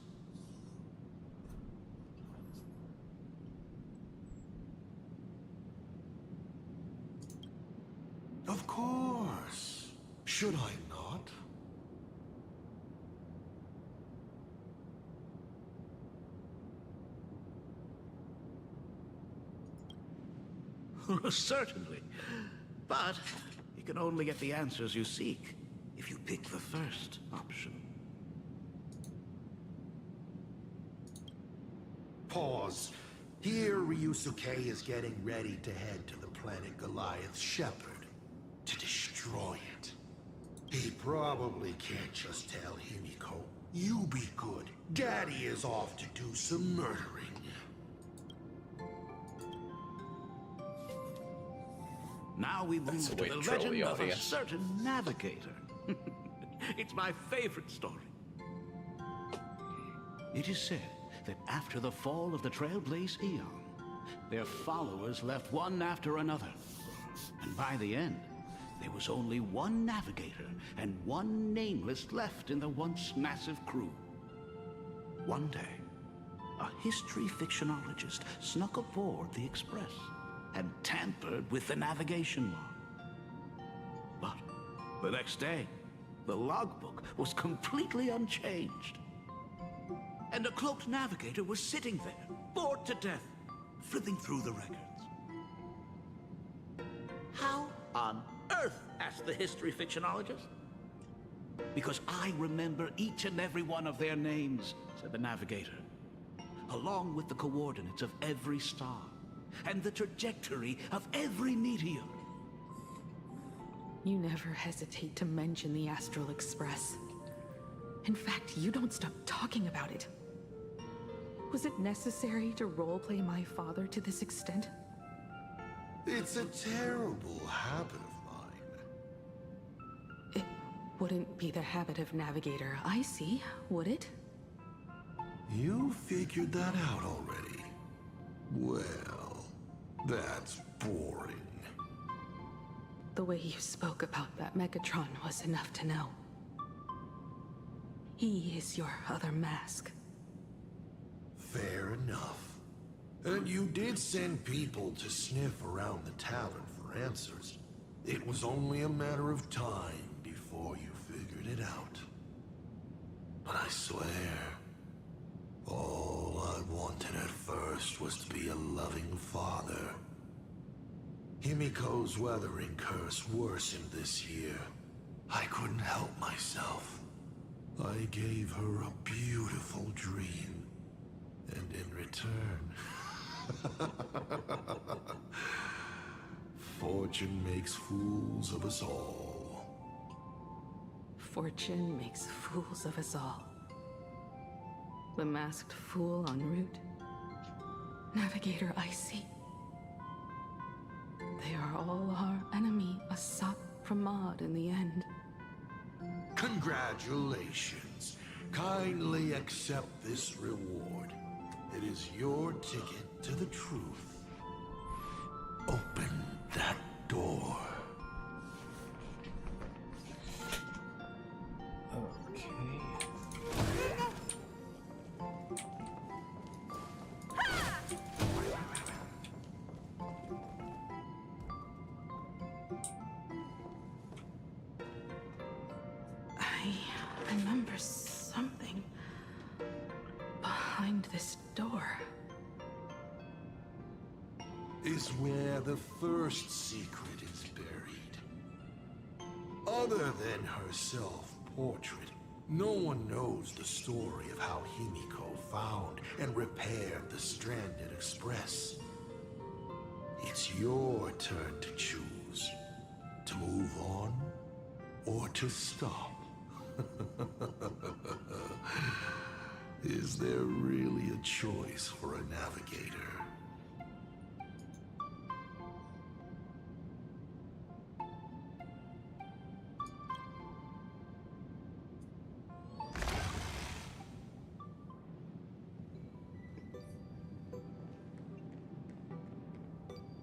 Of course. Should I not? Certainly. But you can only get the answers you seek if you pick the first option. Pause. Here, Ryusuke is getting ready to head to the planet Goliath's Shepherd to destroy it. He probably can't just tell Himiko, "You be good. Daddy is off to do some murdering." Now we move to the legend of a certain navigator. It's my favorite story. It is said that after the fall of the Trailblaze Eon, their followers left one after another. And by the end, there was only one navigator and one nameless left in the once massive crew. One day, a history fictionologist snuck aboard the Express and tampered with the navigation log. But the next day, the logbook was completely unchanged. And a cloaked navigator was sitting there, bored to death, flipping through the records. How on earth? Asked the history fictionologist. Because I remember each and every one of their names, said the navigator, along with the coordinates of every star and the trajectory of every meteor. You never hesitate to mention the Astral Express. In fact, you don't stop talking about it. Was it necessary to roleplay my father to this extent? It's a terrible habit of mine. It wouldn't be the habit of Navigator I see, would it? You figured that out already? Well, that's boring. The way you spoke about that Megatron was enough to know. He is your other mask. Fair enough. And you did send people to sniff around the tavern for answers. It was only a matter of time before you figured it out. But I swear, all I wanted at first was to be a loving father. Himiko's weathering curse worsened this year. I couldn't help myself. I gave her a beautiful dream. And in return, fortune makes fools of us all. Fortune makes fools of us all. The masked fool en route. Navigator Icy. They are all our enemy, a sop Pramod in the end. Congratulations. Kindly accept this reward. It is your ticket to the truth. Open that door. Okay. I remember something behind this door. Is where the first secret is buried. Other than her self-portrait, no one knows the story of how Himiko found and repaired the stranded Express. It's your turn to choose. To move on, or to stop. Is there really a choice for a navigator?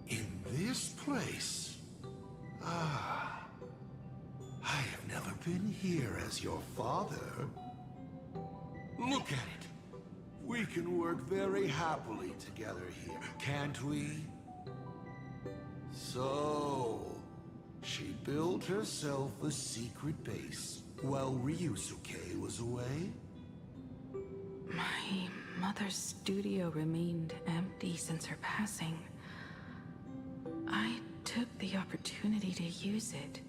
In this place? Ah. I have never been here as your father. Look at it. We can work very happily together here, can't we? So, She built herself a secret base while Ryusuke was away? My mother's studio remained empty since her passing. I took the opportunity to use it.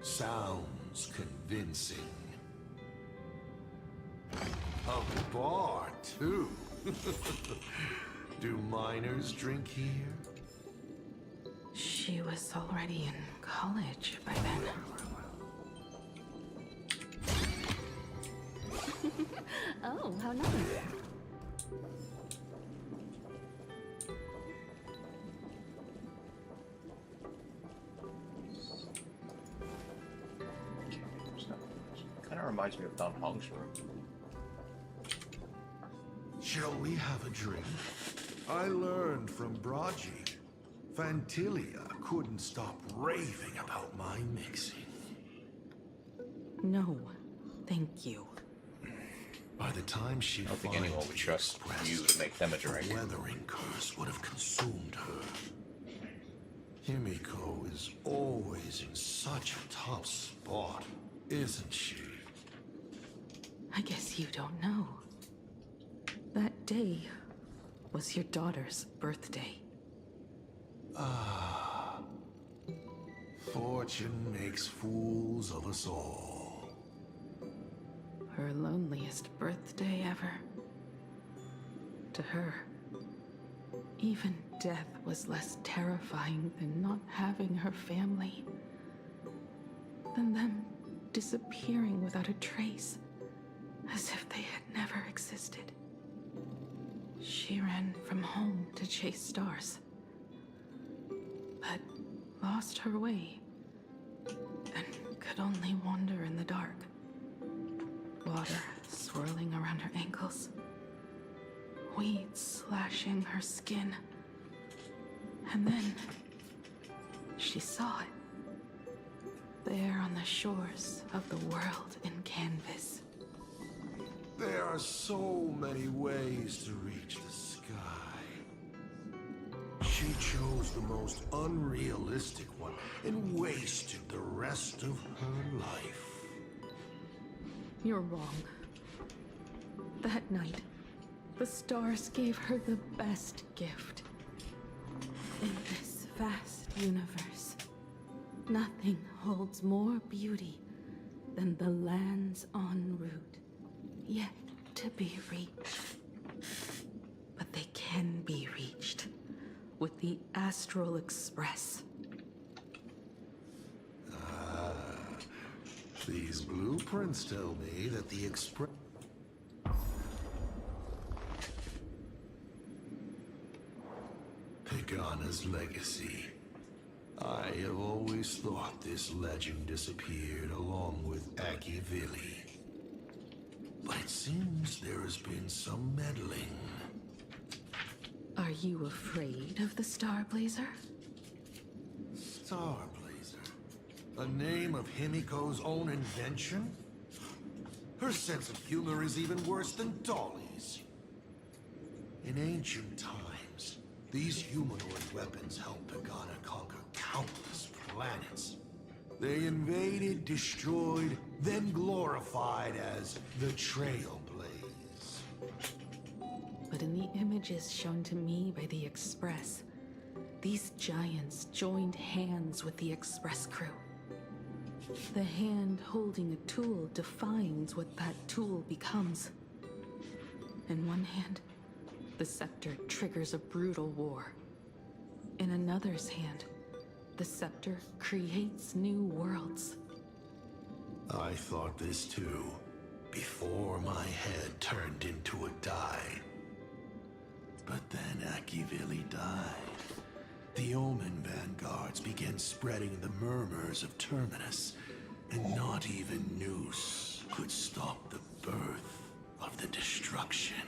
Sounds convincing. A bar, too. Do minors drink here? She was already in college by then. Oh, how nice. Kind of reminds me of Don Hong's room. Shall we have a drink? I learned from Braji. Fantilia couldn't stop raving about my mixing. No, thank you. By the time she I don't think anyone would trust you to make them a drink. The weathering curse would have consumed her. Himiko is always in such a tough spot, isn't she? I guess you don't know. That day was your daughter's birthday. Ah. Fortune makes fools of us all. Her loneliest birthday ever. To her, even death was less terrifying than not having her family. Than them disappearing without a trace, as if they had never existed. She ran from home to chase stars, but lost her way and could only wander in the dark. Water swirling around her ankles, weeds slashing her skin, and then she saw it, there on the shores of the world in canvas. There are so many ways to reach the sky. She chose the most unrealistic one and wasted the rest of her life. You're wrong. That night, the stars gave her the best gift. In this vast universe, nothing holds more beauty than the lands en route, yet to be reached. But they can be reached with the Astral Express. These blueprints tell me that the Express... Pagana's legacy. I have always thought this legend disappeared along with Akivili. But it seems there has been some meddling. Are you afraid of the Star Blazer? Starblazer? A name of Himiko's own invention? Her sense of humor is even worse than Dolly's. In ancient times, these humanoid weapons helped Pagana conquer countless planets. They invaded, destroyed, then glorified as the Trailblaze. But in the images shown to me by the Express, these giants joined hands with the Express crew. The hand holding a tool defines what that tool becomes. In one hand, the scepter triggers a brutal war. In another's hand, the scepter creates new worlds. I thought this too, before my head turned into a die. But then Akivili died. The Omen vanguards began spreading the murmurs of Terminus, and not even Noose could stop the birth of the destruction.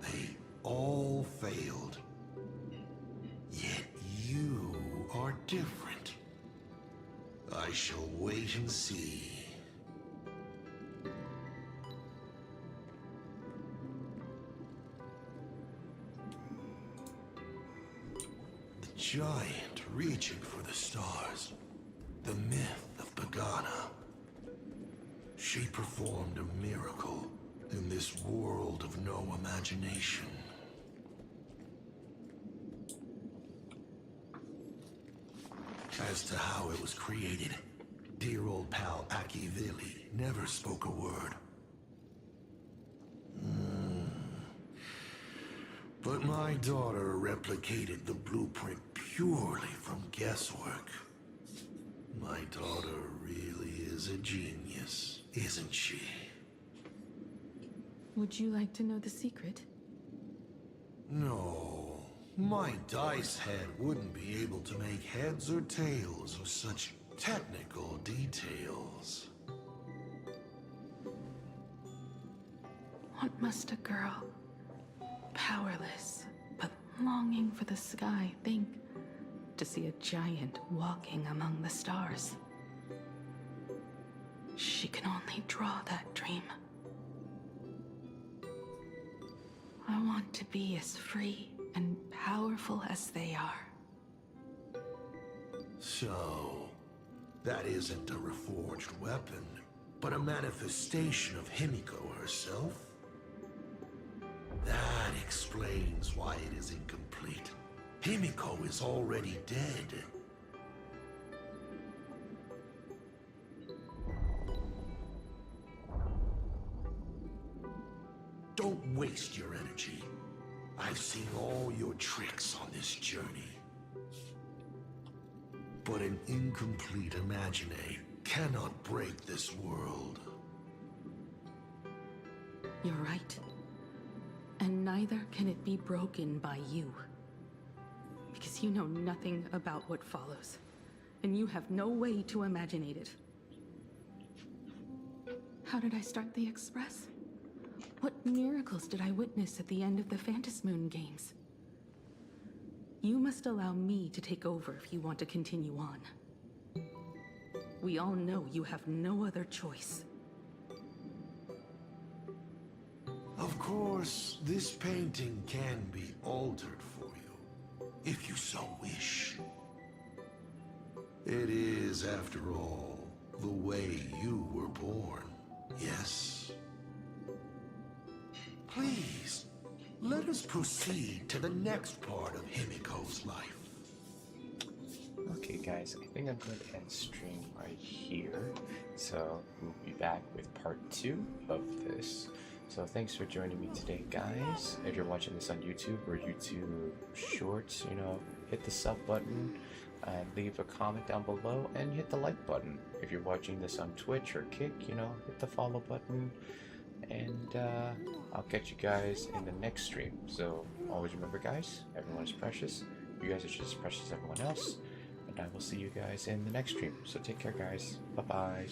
They all failed. Yet you are different. I shall wait and see. giant reaching for the stars. The myth of Pagana. She performed a miracle in this world of no imagination. As to how it was created, dear old pal Akivili never spoke a word. But my daughter replicated the blueprint purely from guesswork. My daughter really is a genius, isn't she? Would you like to know the secret? No, my dice head wouldn't be able to make heads or tails of such technical details. What must a girl, powerless but longing for the sky, think to see a giant walking among the stars? She can only draw that dream. I want to be as free and powerful as they are. So, that isn't a reforged weapon, but a manifestation of Himiko herself? That explains why it is incomplete. Himiko is already dead. Don't waste your energy. I've seen all your tricks on this journey. But an incomplete Imagine cannot break this world. You're right. And neither can it be broken by you. Because you know nothing about what follows. And you have no way to imagine it. How did I start the Express? What miracles did I witness at the end of the Phantasmoon games? You must allow me to take over if you want to continue on. We all know you have no other choice. Of course, this painting can be altered for you, if you so wish. It is, after all, the way you were born, yes? Please, let us proceed to the next part of Himiko's life. Okay guys, I think I'm going to end stream right here. So we'll be back with part 2 of this. So thanks for joining me today, guys. If you're watching this on YouTube or YouTube Shorts, you know, hit the sub button and leave a comment down below and hit the like button. If you're watching this on Twitch or Kick, you know, hit the follow button. And I'll catch you guys in the next stream. So always remember, guys, everyone is precious. You guys are just as precious as everyone else. And I will see you guys in the next stream. So take care, guys. Bye-bye.